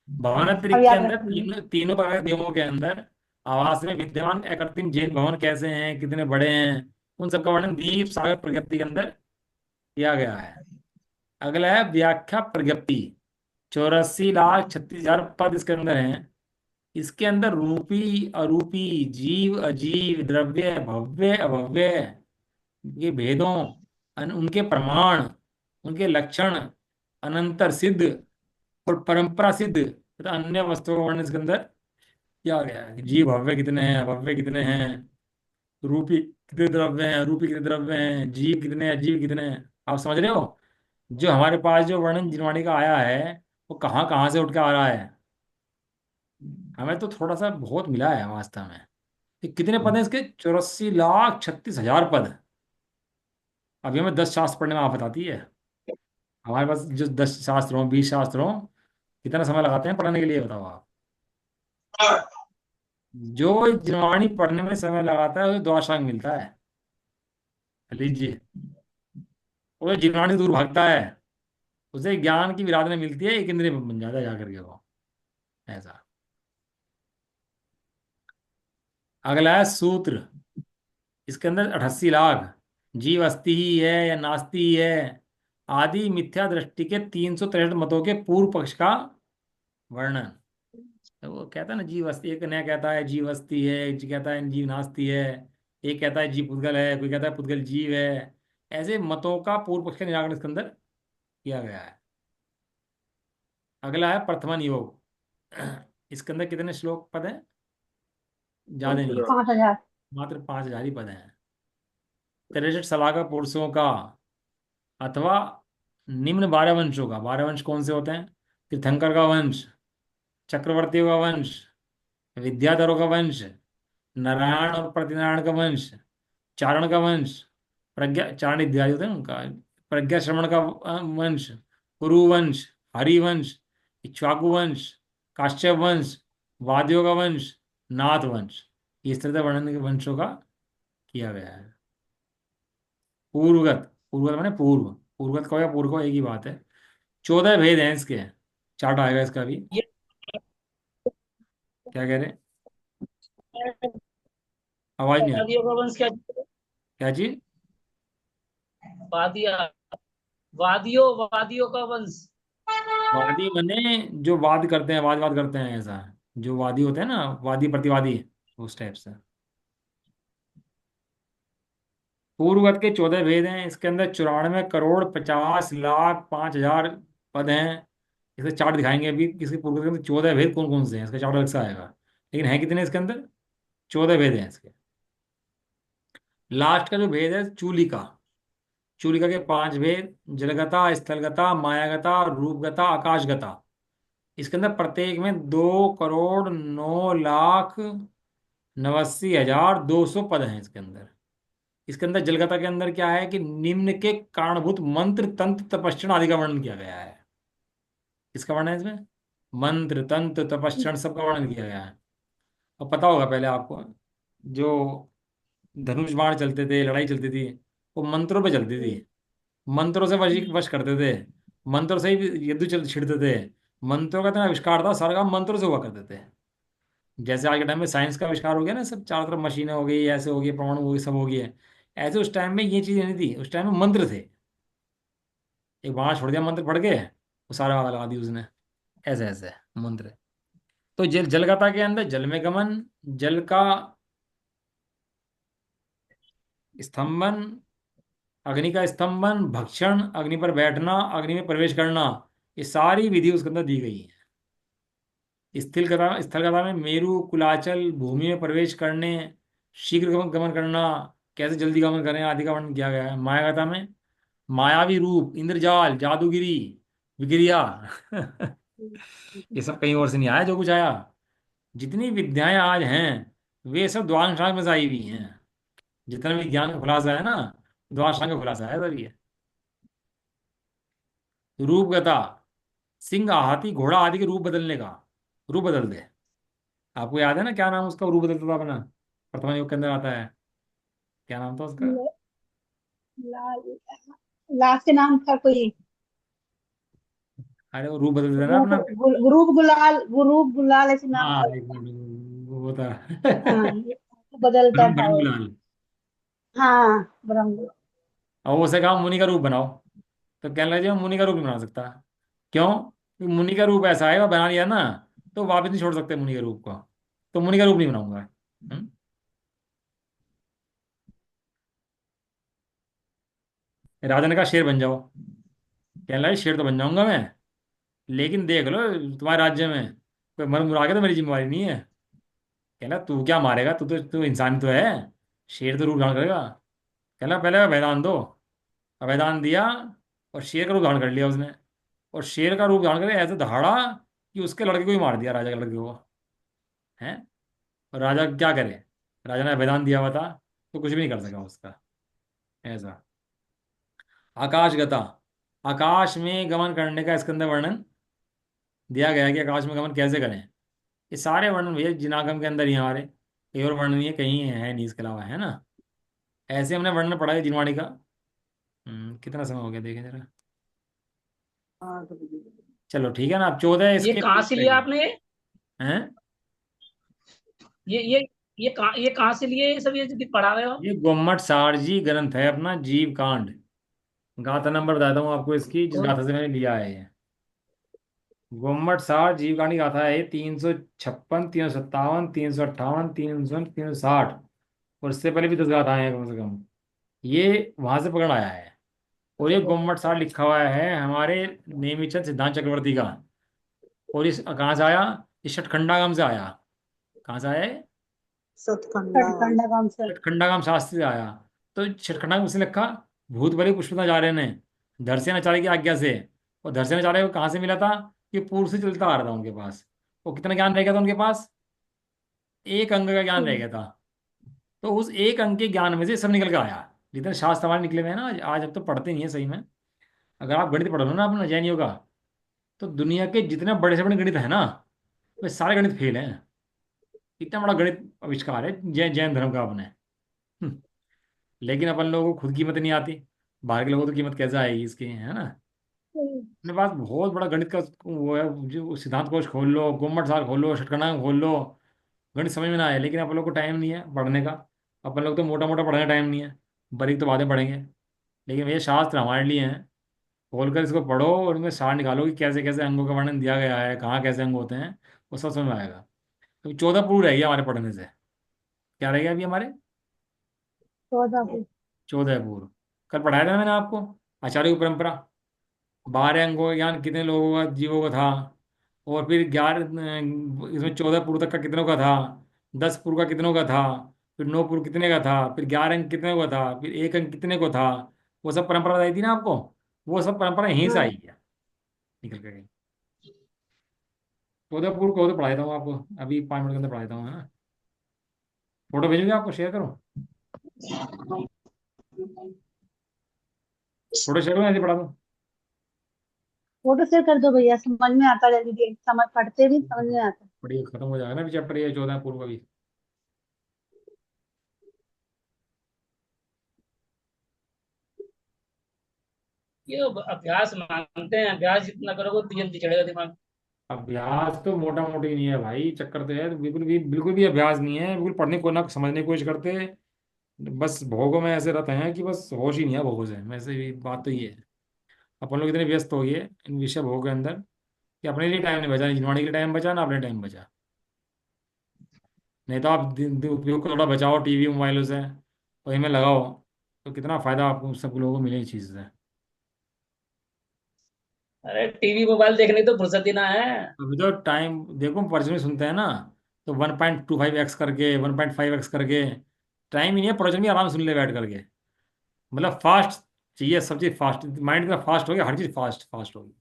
भवन अब त्रिक के याद अंदर रखेंगे। तीनों प्रकार के देवों के अंदर आवास में विद्यमान अकृत्रिम जैन भवन कैसे हैं, कितने बड़े हैं, उन सबका वर्णन दीप सागर प्रज्ञप्ति के अंदर किया गया है। अगला है व्याख्या प्रज्ञप्ति। 84,36,000 पद इसके अंदर हैं। इसके अंदर रूपी अरूपी, जीव अजीव, द्रव्य भव्य अभव्य, ये भेदों, उनके प्रमाण, उनके लक्षण, अनंतर सिद्ध और परंपरा सिद्ध तथा अन्य वस्तुओं का वर्णन इसके अंदर किया गया है। जीव भव्य कितने हैं, अभव्य कितने हैं, रूपी कितने द्रव्य हैं, रूपी कितने द्रव्य हैं, जीव कितने हैं, अजीव कितने हैं। आप समझ रहे हो, जो हमारे पास जो वर्णन जिनवाणी का आया है, वो कहाँ कहाँ से उठ के आ रहा है। हमें तो थोड़ा सा बहुत मिला है वास्तव में। ये कितने पद हैं इसके? 84,36,000 पद। अभी हमें 10 शास्त्र पढ़ने में आप बताती है। हमारे पास जो 10 शास्त्र हों, 20 शास्त्र हों, कितना समय लगाते हैं पढ़ने के लिए, बताओ आप। जो जिनवाणी पढ़ने में समय लगाता है उसे द्वादशांग मिलता है। लीजिए, वो जिनवाणी दूर भागता है, उसे ज्ञान की विराधना मिलती है, एक इंद्रिय बन जाता है जाकर के वो। ऐसा। अगला है सूत्र। इसके अंदर 88 लाख, जीव अस्थि ही है या नास्ति ही है आदि मिथ्या दृष्टि के 363 मतों के पूर्व पक्ष का वर्णन। तो वो कहता है ना जीव अस्थि, एक नया कहता है जीव अस्थि है, एक कहता है जीव नास्ति है, एक कहता है जीव पुद्गल है, कोई कहता है पुद्गल जीव है। ऐसे मतों का पूर्व पक्ष का निराकरण इसके अंदर किया गया है। अगला है प्रथमन योग। इसके अंदर कितने श्लोक पद हैं? ज्यादा पाँच नहीं, हजार 5,000। मात्र 5,000 ही पद हैं। 63 सलाहका पुरुषों का, अथवा निम्न 12 वंशों का। 12 वंश कौन से होते हैं? तीर्थंकर का वंश, चक्रवर्तियों का वंश, विद्याधरों का वंश, नारायण और प्रतिनारायण का वंश, चारण का वंश, प्रज्ञा चारण इत्यादि होते हैं उनका, प्रज्ञा श्रवण का वंश, कुरुवंश, हरिवंश, इक्ष्वाकु वंश, काश्यप वंश, वादियों का वंश, नाथ वंश। इस तरह से वर्णन के वंशों का किया गया है। पूर्वगत, पूर्वगत माने पूर्व, पूर्वगत का या पूर्व का एक ही बात है। 14 भेद हैं इसके। चार्ट आएगा इसका भी। ये क्या कह रहे हैं? आवाज नहीं आ रही। वादियों का वंश क्या? क्या चीज? वादिया, वादियों वादियों का वंश। वादी बने जो वाद करते हैं, वाद वाद करते हैं, ऐसा। जो वादी होते हैं ना, वादी प्रतिवादी, उस टाइप से। पूर्वगत के 14 भेद हैं। इसके अंदर 94,50,50,05,000 पद हैं। इसके चार्ट दिखाएंगे अभी, किसके पूर्वगत के अंदर 14 भेद कौन कौन से हैं, इसका चार्ट अलग से आएगा। लेकिन है कितने इसके अंदर? 14 भेद हैं इसके। लास्ट का जो भेद है चूलिका, चूलिका के 5 भेद: जलगता, स्थलगता, मायागता, रूपगता, आकाशगता। इसके अंदर प्रत्येक में 2,89,82,200 पद हैं इसके अंदर। इसके अंदर जलगता के अंदर क्या है कि निम्न के कारणभूत मंत्र तंत्र तपस्रण आदि का वर्णन किया गया है। इसका वर्णन है इसमें, मंत्र तंत्र तपस्रण सबका वर्णन किया गया है। अब पता होगा पहले आपको, जो धनुष बाण चलते थे, लड़ाई चलती थी, वो मंत्रों पे चलती थी। मंत्रों से वश करते थे, मंत्रों से ही युद्ध चल छिड़ते थे। मंत्रों का इतना आविष्कार था, सारा काम मंत्रों से हुआ करते थे। जैसे आज के टाइम में साइंस का आविष्कार हो गया ना, सब चारों तरफ मशीनें हो गई, ऐसे हो गई, परमाणु हो गई, सब हो गई है। ऐसे उस टाइम में ये चीजें नहीं थी, उस टाइम में मंत्र थे। एक बाण छोड़ दिया, मंत्र पढ़ के वो सारा आग लगा दी उसने। ऐसे ऐसे मंत्र। तो जलगाथा के अंदर जल में गमन, जल का स्तंभन, अग्नि का स्तंभन, भक्षण, अग्नि पर बैठना, अग्नि में प्रवेश करना, ये सारी विधि उसके अंदर दी गई है। स्थल गता में मेरु कुलाचल भूमि में प्रवेश करने, शीघ्र गमन गमन करना, कैसे जल्दी गमन करें आदि का वर्णन किया गया है। मायागता में मायावी रूप, इंद्रजाल, जादूगिरी, विक्रिया। ये सब कहीं और से नहीं आया जो कुछ आया। जितनी विद्याएं आज हैं, वे सब द्वादशांग में से आई हुई हैं। जितना भी ज्ञान का खुलासा है ना, द्वादशांग का खुलासा है सर ये। रूपगता, सिंह हाथी घोड़ा आदि के रूप बदलने का, रूप बदल दे। आपको याद है ना क्या नाम उसका, रूप बदलता था अपना, प्रथमा योग के अंदर आता है, क्या नाम था उसका? ल- लाल, लास्ट के नाम था कोई। अरे वो रूप बदल देता ना रूप अपना। रूप गुलाल ऐसे नाम हाँ था एक उसका। मिनट, वो था हाँ, ये बदलता ब्रह्म था ब्रह्म वो। गुलाल। हाँ, ब्रह्म। और उसे कहा मुनि का रूप बनाओ, तो कहने लगे जी, मैं मुनि का रूप नहीं बना सकता। क्यों? क्योंकि मुनि का रूप ऐसा है, वो बना लिया ना तो वापस नहीं छोड़ सकते मुनि के रूप को, तो मुनि का रूप नहीं बनाऊंगा। राजा ने कहा शेर बन जाओ। कहने लगे शेर तो बन जाऊंगा मैं, लेकिन देख लो तुम्हारे राज्य में कोई मर मुरा के तो मेरी जिम्मेवारी नहीं है। कहला तू क्या मारेगा, तू इंसान तो है, शेर तो रूप धारण करेगा। कहला पहले मैदान दो। अब मैदान दिया, और शेर का रूप धारण कर लिया उसने। और शेर का रूप धारण करके ऐसे दहाड़ा कि उसके लड़के को ही मार दिया, राजा के लड़के को। है, और राजा क्या करे, राजा ने मैदान दिया हुआ था, तो कुछ भी नहीं कर सका उसका। ऐसा। आकाशगता, आकाश में गमन करने का इसके अंदर वर्णन दिया गया है कि आकाश में गमन कैसे करें। ये सारे वर्णन भैया जिनागम के अंदर ही हैं हमारे, कहीं और वर्णन नहीं है, कहीं है नहीं इसके अलावा, है ना। ऐसे हमने वर्णन पढ़ा है जिनवाणी का। कितना समय हो गया देखें जरा। चलो ठीक है ना, अब 14 ये इसके कहाँ पूछ से लिया लेंगे। आपने? हैं? ये ये ये कहाँ से लिए, ये सब ये जो पढ़ा रहे हो? ये गोम्मट सारजी ग्रंथ है अपना, जीव कांड। गाथा नंबर बताता हूँ आपको इसकी, जिस कौन? गाथा से मैंने लिया है ये। गोम्मट सार जीव कांड की गाथा है 356, 357, 358, 360। और इससे पहले भी 10 गाथाएं हैं कम से कम। ये वहां से पकड़ आया है। और ये गोम्मट सार लिखा हुआ है हमारे नेमिचंद सिद्धांत चक्रवर्ती का। और इस कहाँ से आया? इस छठखंडागम से आया। कहाँ से आया है? खंडा काम से। छठखंडागम शास्त्री से आया। तो छठखंडागम से लिखा, भूत बलि पुष्पनाचार्य ने धरसेनाचार्य की आज्ञा से। और धरसेनाचार्य को कहाँ से मिला था? कि पूर्व से चलता आ रहा था उनके पास। वो कितना ज्ञान रह गया था उनके पास? एक अंग का ज्ञान रह गया था। तो उस एक अंग के ज्ञान में से सब निकल के आया। जितने शास्त्र हमारे निकले हुए हैं ना आज, अब तो पढ़ते नहीं है सही में। अगर आप गणित पढ़ो ना अपना जैन योगा, तो दुनिया के जितने बड़े से बड़े गणित है ना, वे सारे गणित फेल हैं। इतना बड़ा गणित आविष्कार है जैन जैन धर्म का अपने। हम्म, लेकिन अपन लोगों को खुद कीमत नहीं आती। बाहर के लोगों को तो कीमत कैसे आएगी इसकी, है ना। अपने पास बहुत बड़ा गणित का वो है, जो सिद्धांत कोश खोल लो, गुम्मट सार खोल लो, षटकर्णा खोल लो, गणित समझ में ना आए। लेकिन अपन लोग को टाइम नहीं है पढ़ने का। अपन लोग तो मोटा मोटा पढ़ने का टाइम नहीं है, बारीक तो बातें पढ़ेंगे। लेकिन ये शास्त्र हमारे लिए हैं। खोल कर इसको पढ़ो और उनमें सार निकालो कि कैसे कैसे अंगों का वर्णन दिया गया है, कहाँ कैसे अंग होते हैं, वो सब समझ में आएगा। तो 14 पूर्व रह गया हमारे पढ़ने से। क्या रह गया अभी हमारे? 14 फुट। 14 पूर्व। कल पढ़ाया था मैंने आपको, आचार्य की परंपरा। 12 अंगों का ज्ञान कितने लोगों का, जीवों का था। और फिर 11, इसमें 14 पूर्व तक का कितनों का था। 10 पूर्व का कितनों का था। फिर 9 पूर्व कितने का था, फिर 11 अंक कितने का था, फिर एक अंक कितने को था। वो सब परंपरा बताई थी ना आपको। वो सब परंपरा यहीं से हाँ, आई है, निकल के गई। 14 पूर्व को तो पढ़ाई था आपको, अभी 5 मिनट के अंदर पढ़ाई था, है ना। फोटो भेजूंगे आपको, शेयर करूँ? फोटो शेयर करूँ, ऐसे पढ़ा दूँ? फोटो शेयर कर दो भैया, समझ में आता है जल्दी, समझ पढ़ते भी समझ में आता है। पढ़िए, खत्म हो जाएगा ना अभी चैप्टर ये 14 पूर्व का भी। ये अभ्यास मांगते हैं, अभ्यास जितना करोगे उतनी जल्दी चढ़ेगा दिमाग। अभ्यास तो मोटा मोटी नहीं है भाई, चक्कर तो है बिल्कुल भी अभ्यास नहीं है, बिल्कुल पढ़ने को ना समझने की कोशिश करते। बस भोगों में ऐसे रहते हैं कि बस होश ही नहीं है भोगों से, वैसे भी बात तो ये है। अपन लोग इतने व्यस्त हो गए इन विषय भोग के अंदर कि अपने लिए टाइम नहीं बचा, नहीं जिनवाणी के लिए टाइम बचा ना अपने टाइम बचा। नहीं तो आप दिन दिन उपयोग को थोड़ा बचाओ टीवी मोबाइलों से, और इनमें लगाओ, तो कितना फायदा आपको सब लोगों को मिले इस चीज़ से। अरे टीवी मोबाइल देखने की तो फुर्सत ही ना है। अभी तो टाइम देखो, प्रवचन में सुनते हैं ना, तो 1.25x करके, 1.5x करके। टाइम ही नहीं है, प्रवचन भी आराम से सुन ले बैठ करके। मतलब फास्ट चाहिए, सब चीज़ फास्ट, माइंड इतना फास्ट हो गया, हर चीज़ फास्ट फास्ट हो गई।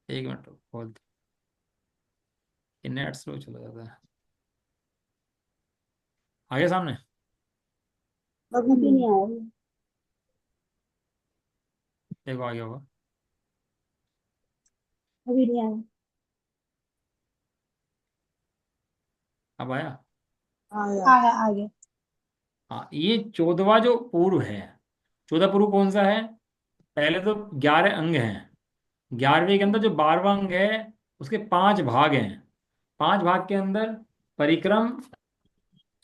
एक मिनट खोल। ये नेट स्लो चला जाता है। आगे सामने। अभी भी नहीं आया। देखो आगे होगा। अभी नहीं आया। अब आया। आ गया आ गया। हाँ, ये 14वां जो पूर्व है, 14 पूर्व कौन सा है? पहले तो 11 अंग हैं। 11वें के अंदर जो 12वां अंग है, उसके 5 भाग हैं। 5 भाग के अंदर परिक्रम,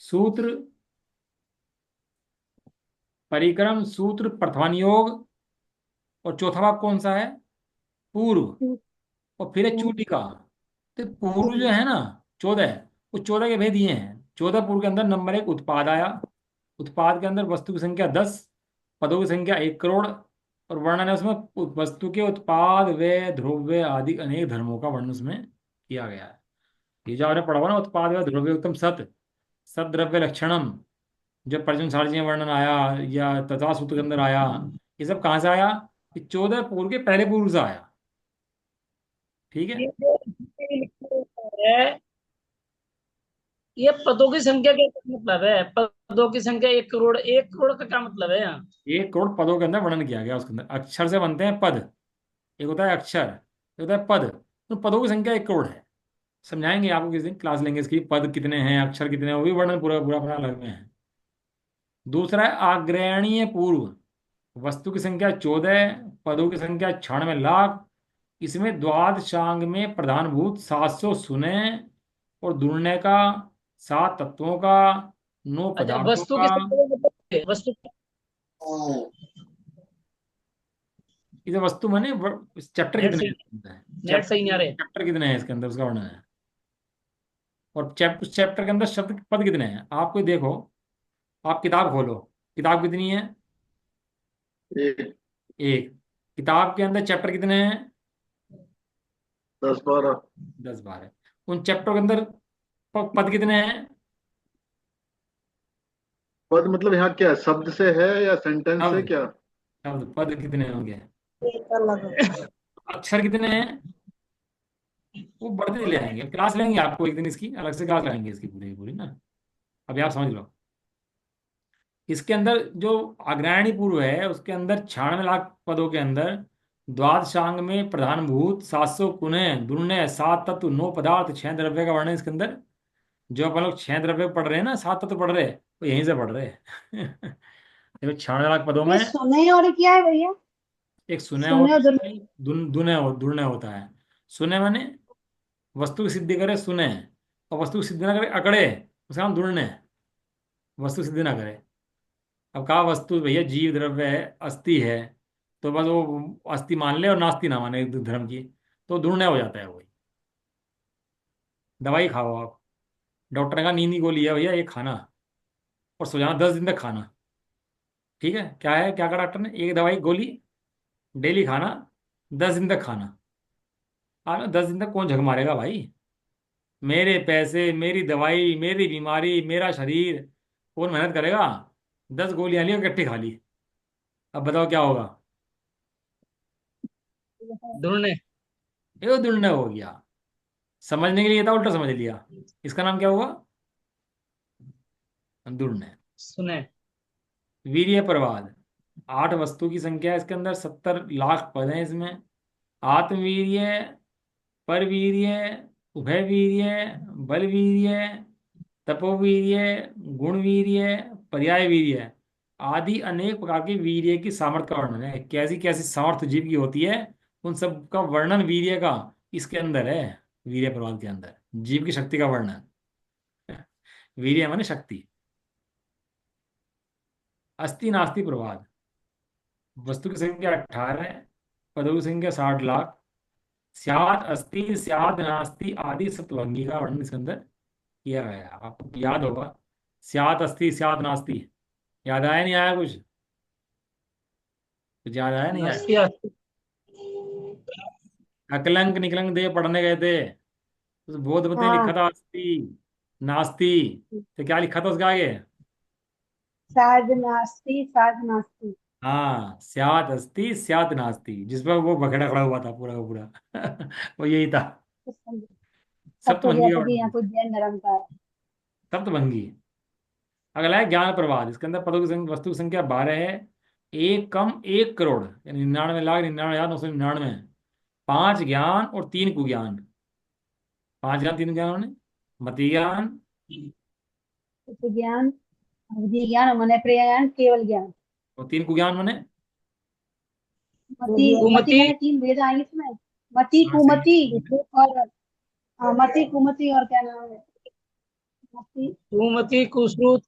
सूत्र, परिक्रम सूत्र, प्रथमानुयोग, और चौथा भाग कौन सा है? पूर्व। और फिर है चूटिका। तो पूर्व जो है ना, 14, उस 14 के भेद ये हैं। 14 पूर्व के अंदर नंबर 1 उत्पाद आया। उत्पाद के अंदर वस्तु की संख्या 10, पदों की संख्या 1 करोड़, और वर्णन है उसमें वस्तु के उत्पाद व ध्रुव्य आदि अनेक धर्मों का वर्णन उसमें किया गया है। ये जो आपने पढ़ा हुआ ना, उत्पाद व ध्रुव्य उत्तम सत, सद्रव्य लक्षणम, जो पर्जन सार्वजनिक वर्णन आया या तथा सूत्र के अंदर आया, ये सब कहाँ से आया? ये 14 पूर्व के पहले पूर्व से आया। ठीक है। ये जो इसमें लिखा है, ये पदों की संख्या का क्या मतलब है? पदों की संख्या 1 करोड़, 1 करोड़ का क्या मतलब है यहाँ? 1 करोड़ पदों के अंदर वर्णन किया गया। उसके अंदर अक्षर से बनते हैं पद। एक होता है अक्षर, एक होता है पद। तो पदों की संख्या 1 करोड़ है। समझाएंगे आपको किसी दिन, क्लास लेंगे इसकी, पद कितने हैं, अक्षर कितने हैं, वो भी वर्णन पूरा पूरा अपना अलग में है। दूसरा है आग्रहणीय पूर्व। वस्तु की संख्या 14, पदों की संख्या 96 लाख। इसमें द्वादशांग में प्रधानभूत 700 सुने और दुर्नय का, 7 तत्वों का, 9 अच्छा, पदार्थों वस्तु का। की संख्या का मतलब क्या है? वस्तु इसे वस्तु माने चैप्टर नेट कितने सही, हैं? नेट चैप्टर सही नहीं आ रहे। चैप्टर कितने हैं इसके अंदर, उसका वर्णन है। और उस चैप्टर के अंदर शब्द पद कितने हैं आपको ही देखो। आप किताब खोलो, किताब कितनी है? एक, एक। किताब के अंदर चैप्टर कितने हैं? 10 12। 10 12। उन चैप्टर के अंदर पद कितने हैं? पद मतलब यहाँ क्या शब्द से है या सेंटेंस से शब्द, क्या? शब्द पद कितने होंगे? एक अलग है। अक्षर कितने हैं? वो बढ़ते चले जाएंगे। क्लास लेंगे आपको एक दिन इसकी, अलग से क्लास लगाएंगे इसकी पूरी की पूरी ना। अभी आप समझ लो। इसके अंदर जो अग्रणी पूर्व है, उसके अंदर 96 लाख पदों के अंदर द्वादशांग में प्रधानभूत 700 कुने दुर्नय, 7 तत्व, 9 पदार्थ, 6 द्रव्य का वर्णन इसके अंदर। जो अपन लोग 6 द्रव्य पढ़ रहे हैं ना, 7 तत्व पढ़ रहे हैं, वो यहीं से पढ़ रहे हैं। देखो 96 लाख पदों में ये सुने और क्या है भैया? एक सुनय सुने और होता है, दुनय होता है। सुनय माने वस्तु की सिद्धि करे सुने, और वस्तु की सिद्धि ना करे अकड़े, उसका नाम दुर्नय। वस्तु की सिद्धि ना करे। अब कहा वस्तु भैया जीव द्रव्य है, अस्थि है, तो बस वो अस्थि मान ले और नास्ति ना माने एक धर्म की, तो दुर्नय हो जाता है वही। दवाई खाओ आप, डॉक्टर ने कहा नींद की गोली है भैया, एक खाना, और सो जाना 10 दिन तक खाना। ठीक है, क्या है, क्या कहा डॉक्टर ने? एक दवाई गोली डेली खाना, 10 दिन तक खाना। आप 10 दिन तक कौन झक मारेगा भाई? मेरे पैसे, मेरी दवाई, मेरी बीमारी, मेरा शरीर, कौन मेहनत करेगा? 10 गोलियां ली और इकट्ठी खा ली। अब बताओ क्या होगा? ढूंढने। ये दुर्नय हो गया। समझने के लिए था, उल्टा समझ लिया। इसका नाम क्या हुआ? दुर्नय। सुने। वीर्य प्रवाद। 8 वस्तु की संख्या है इसके अंदर, 70 लाख पद हैं इसमें। आत्मवीर्य, परवीर्य, उभयवीर्य, बलवीर्य, तपोवीर्य, गुणवीर्य, पर्यायवीर्य आदि अनेक प्रकार के वीर्य की सामर्थ्य का वर्णन है। कैसी कैसी सामर्थ्य जीव की होती है, उन सब का वर्णन वीर्य का इसके अंदर है। वीर्य प्रवाद के अंदर जीव की शक्ति का वर्णन। वीर्य माने शक्ति। अस्थि नास्ति प्रवाद। वस्तु की संख्या 18, पदों की संख्या 60 लाख। स्यात् अस्ति स्यात् नास्ति आदि सत्वंगी का वर्णन इसके अंदर किया गया है। आपको याद होगा, स्यात् अस्ति स्यात् नास्ति। याद आया नहीं आया कुछ? कुछ याद आया नहीं आया? नास्तिया। अकलंक निकलंक दे पढ़ने गए थे, उस बोध में लिखा हाँ। था अस्ति नास्ति। तो क्या लिखा था उसके आगे? साध नास्ती साध नास्ती। हाँ, स्यात् अस्ति स्यात् नास्ति, जिस पर वो बखेड़ा खड़ा हुआ था पूरा का पूरा। वो यही था। सप्त सप्तभंगी का जैसे कि वर्णन। यहाँ कुछ जैन धर्म का है। सप्तभंगी। अगला है ज्ञान प्रवाद। इसके अंदर पदों की वस्तु की संख्या 12 है। एक कम 1 करोड़ यानी 99,99,999। 5 ज्ञान और 3 कुज्ञान। 5 ज्ञान 3 ज्ञान ने मति ज्ञान उप ज्ञान, अवधि ज्ञान, मन ज्ञान, केवल ज्ञान। और 3 कुज्ञान मने। मति, मति कुमति, मैंने 3 भेद आएंगे इसमें। मति, हाँ सही कुमति है। और मति, कुमति और क्या नाम है, मति। कुमति, कुश्रुत,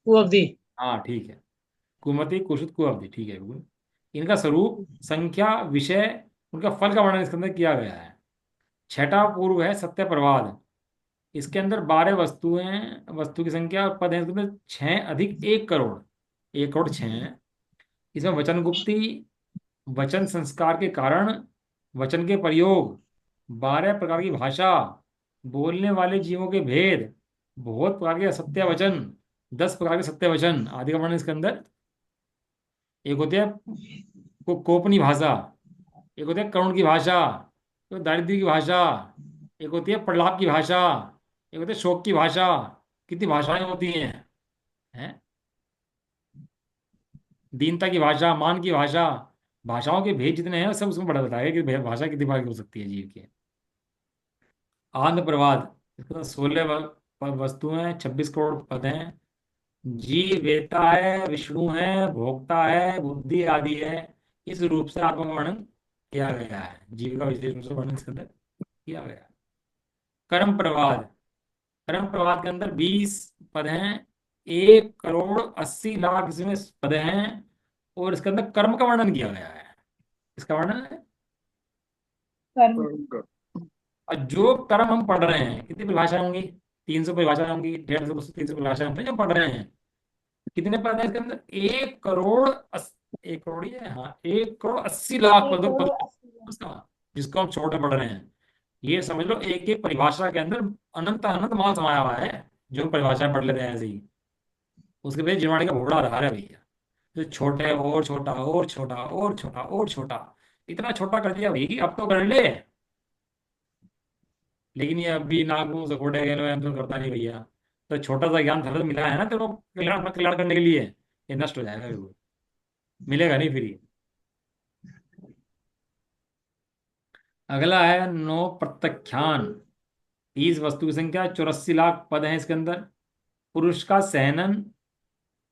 कुअवधि। हाँ ठीक है। कुमति कुशित कुअवधि ठीक है बिल्कुल। इनका स्वरूप संख्या विषय उनका फल का वर्णन इसके अंदर किया गया है। छठा पूर्व है सत्य प्रवाद। इसके अंदर 12 वस्तुएं वस्तु की संख्या और पद है इसके अंदर 6 अधिक 1 करोड़। 1 करोड़ 6 इसमें वचन गुप्ती वचन संस्कार के कारण वचन के प्रयोग 12 प्रकार की भाषा बोलने वाले जीवों के भेद बहुत प्रकार के असत्य वचन 10 प्रकार के सत्य वचन आदि का वर्णन इसके अंदर। एक होती है कोपनी भाषा। एक होती है करुण की भाषा। एक दारिद्र्य की भाषा। एक होती है प्रलाप की भाषा। एक होती है शोक की भाषा। कितनी भाषाएं होती हैं? दीनता की भाषा मान की भाषा। भाषाओं के भेद जितने हैं सब उसमें बड़ा बताया कि भाषा कितनी बार की हो सकती है जीव की। आंध्र प्रवाद। इसके अंदर 16 वस्तुएं 26 करोड़ पद हैं। जीव वेता है विष्णु है भोक्ता है बुद्धि आदि है। इस रूप से आत्मा का वर्णन किया गया है। जीव का विशेष रूप से वर्णन इसके अंदर किया गया है। कर्म प्रवाद। कर्म प्रवाद के अंदर 20 पद हैं। 1 करोड़ 80 लाख इसमें पद हैं। और इसके अंदर कर्म का वर्णन किया गया है। इसका वर्णन है। कर्म। और जो कर्म हम पढ़ रहे हैं कितनी परिभाषाएं होंगी? 300 परिभाषाएं होंगी 150 300 परिभाषाएं होंगी जो पढ़ रहे हैं। कितने पद हैं इसके अंदर? 1 करोड़ 1 करोड़ 80 लाख एक पद करोड़ पद अस्सी लाख। उसका जिसको हम छोटे पढ़ रहे हैं। ये समझ लो एक एक परिभाषा के अंदर अनंत अनंत माल समाया हुआ है। जो हम परिभाषाएं पढ़ लेते हैं ऐसे ही उसके पीछे जिनवाणी का घोड़ा आधार है भैया। तो छोटे और छोटा और छोटा और छोटा और छोटा इतना छोटा कर दिया भैया कि अब तो कर ले। लेकिन ये अभी नाक मुंह से घोड़े गए हम तो करता नहीं भैया। तो छोटा सा ज्ञान धर्म मिला है ना तेरे को कल्याण अपना कल्याण करने के लिए ये नष्ट हो जाएगा बिल्कुल। मिलेगा नहीं फ्री। अगला है नौ प्रत्याख्यान। 30 वस्तु की संख्या 84 लाख पद हैं इसके अंदर। पुरुष का सहनन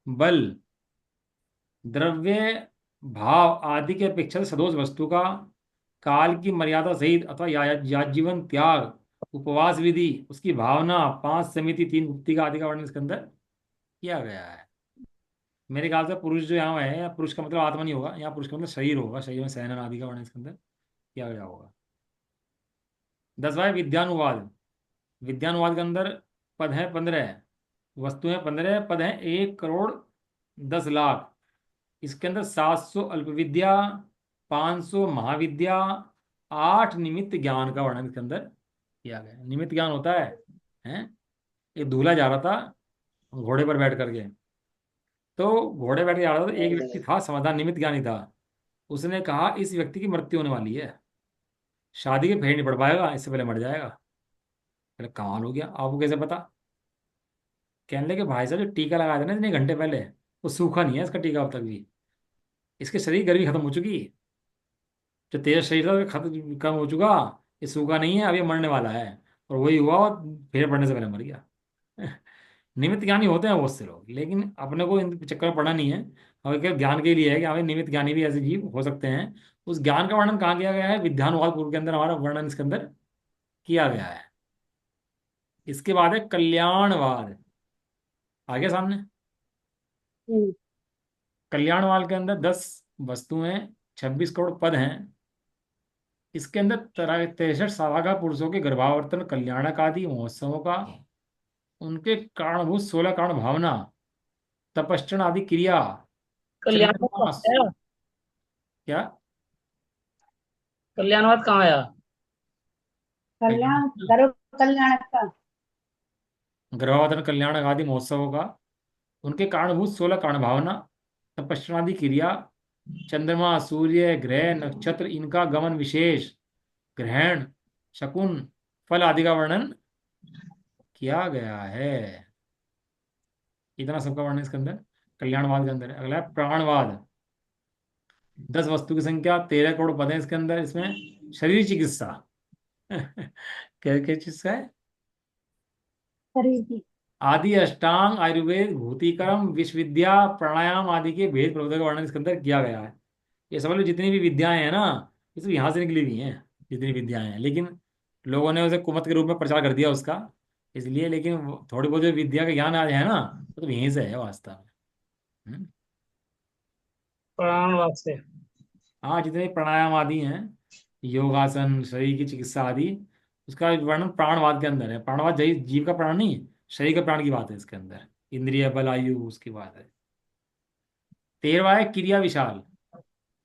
बल द्रव्य भाव आदि के अपेक्षा से सदोष वस्तु का काल की मर्यादा सहित अथवा याजीवन त्याग उपवास विधि उसकी भावना 5 समिति 3 गुप्ति का आदि का वर्णन इसके अंदर किया गया है। मेरे ख्याल से पुरुष जो यहाँ है पुरुष का मतलब आत्मा नहीं होगा। यहाँ पुरुष का मतलब शरीर होगा। शरीर में सहनन आदि का वर्णन इसके अंदर किया गया होगा। 10वां है विद्यानुवाद। विद्यानुवाद के अंदर पद हैं 15 वस्तुएं 15 पद हैं 1 करोड़ 10 लाख। इसके अंदर 700 अल्प विद्या 500 महाविद्या 8 निमित्त ज्ञान का वर्णन इसके अंदर किया गया है। निमित्त ज्ञान होता है? एक दूल्हा जा रहा था घोड़े पर बैठ करके। तो घोड़े बैठ के जा रहा था तो एक व्यक्ति था समाधान निमित्त ज्ञानी था। उसने कहा इस व्यक्ति की मृत्यु होने वाली है। शादी के फेर नहीं पड़ पाएगा इससे पहले मर जाएगा। अरे कमाल हो गया आपको कैसे पता? कहने लगे भाई साहब जो टीका लगाया था ना इतने घंटे पहले वो सूखा नहीं है इसका टीका अब तक भी। इसके शरीर गर्मी खत्म हो चुकी है। जो तेज शरीर था वो खत्म कम हो चुका। ये सूखा नहीं है अब ये मरने वाला है। और वही हुआ और फेर पड़ने से पहले मर गया। निमित्त ज्ञानी होते हैं बहुत से लोग लेकिन अपने को इन चक्कर में पड़ा नहीं है। और केवल ज्ञान के लिए है कि हमें निमित्त ज्ञानी भी ऐसे जीव हो सकते हैं। उस ज्ञान का वर्णन कहाँ किया गया है? विद्यानुवाद पूर्व के अंदर हमारा वर्णन इसके अंदर किया गया है। इसके बाद है कल्याणवाद। आगे सामने हम्म। कल्याणवाद के अंदर 10 वस्तुएं 26 करोड़ पद हैं। इसके अंदर 63 सावागा पुरुषों के गर्भावर्तन कल्याणक आदि महोत्सवों का उनके कारणभूत 16 कारण भावना तपस्चरण आदि क्रिया कल्याणवाद कहाँ चंद्रमास आया? क्या कल्याणवाद कहाँ आया? कल्याण, गर्भ कल्याण का। गर्भावर्तन कल्याणक आदि महोत्सवों का उनके कारणभूत 16 कारण भावना तपस्चरण आदि क्रिया चंद्रमा सूर्य ग्रह नक्षत्र इनका गमन विशेष ग्रहण शकुन फल आदि का वर्णन किया गया है। इतना सबका वर्णन इसके अंदर कल्याणवाद के अंदर है। अगला है प्राणवाद। 10 वस्तु की संख्या, 13 करोड़ पद हैं इसके अंदर। इसमें शरीर चिकित्सा क्या क्या चीज का है? शरीर की। आदि, अष्टांग, आयुर्वेद, भूतिकर्म, विश्व विद्या, प्राणायाम आदि के भेद प्रबोधक का वर्णन इसके अंदर किया गया है। ये समझ लो जितनी भी विद्याएं हैं ना, ये सब यहाँ से निकली हुई हैं। जितनी विद्याएं हैं, लेकिन लोगों ने उसे कुमत के रूप में प्रचार कर दिया उसका, इसलिए। लेकिन थोड़ी बहुत जो विद्या का ज्ञान आज है ना, वो तो यहीं से है वास्तव में। प्राण वासे। हाँ, जितने प्राणायाम आदि हैं, योगासन, शरीर की चिकित्सा आदि, उसका वर्णन प्राणवाद के अंदर है। प्राणवाद जीव का प्राण नहीं, शरीर का प्राण की बात है इसके अंदर। इंद्रिय बल आयु उसकी बात है। 13वां है क्रिया विशाल।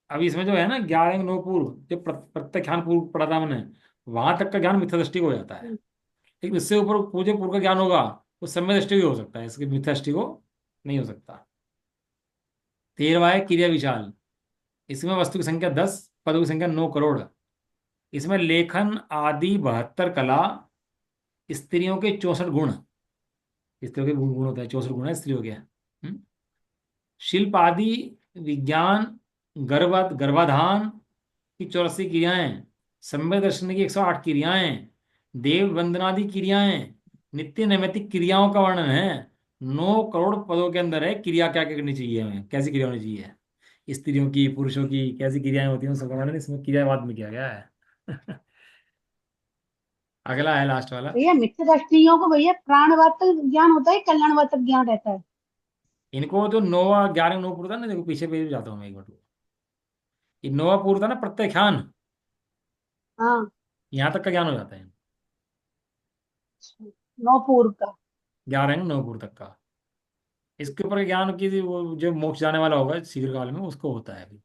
अभी इसमें जो है ना 11 अंग 9 पूर्व, जो प्रत्याख्यान पूर्व पढ़ा था हमने, वहां तक का ज्ञान मिथ्या दृष्टि को हो जाता है। लेकिन इससे ऊपर पूजे पूर्व का ज्ञान होगा, वो सम्यक दृष्टि को हो सकता है, इसके मिथ्या दृष्टि को नहीं हो सकता। 13वां है क्रिया विशाल। इसमें वस्तु की संख्या 10, पदों की संख्या 9 करोड़। इसमें लेखन आदि 72 कला, स्त्रियों के 64 गुण। स्त्रियों के गुण गुण होता है, 64 गुण है स्त्रियों के। शिल्प आदि विज्ञान, गर्भाधान की 84 क्रियाएं, सम्यक दर्शन की 108 क्रियाएं, देव वंदनादि क्रियाएं, नित्य नैमित्तिक क्रियाओं का वर्णन है। 9 करोड़ पदों के अंदर है क्रिया क्या क्या करनी चाहिए हमें, कैसी क्रिया होनी चाहिए, स्त्रियों की पुरुषों की कैसी क्रियाएं होती हैं, उन सबका वर्णन इसमें क्रियावाद में किया गया है। अगला है लास्ट वाला। भैया मिथ्या दृष्टियों को भैया प्राणवाद तक ज्ञान होता है, कल्याणवाद तक ज्ञान रहता है? इनको जो नोवा 11 9 पूरा था ना, देखो पीछे पे जाता हूँ मैं एक मिनट। ये नोवा पूरा था ना प्रत्याख्यान, हाँ। यहाँ तक का ज्ञान हो जाता है। नौ पूर्व का। 11 9 पूर्व तक का। इसके ऊपर ज्ञान की वो जो मोक्ष जाने वाला होगा शीघ्र काल में, उसको होता है अभी।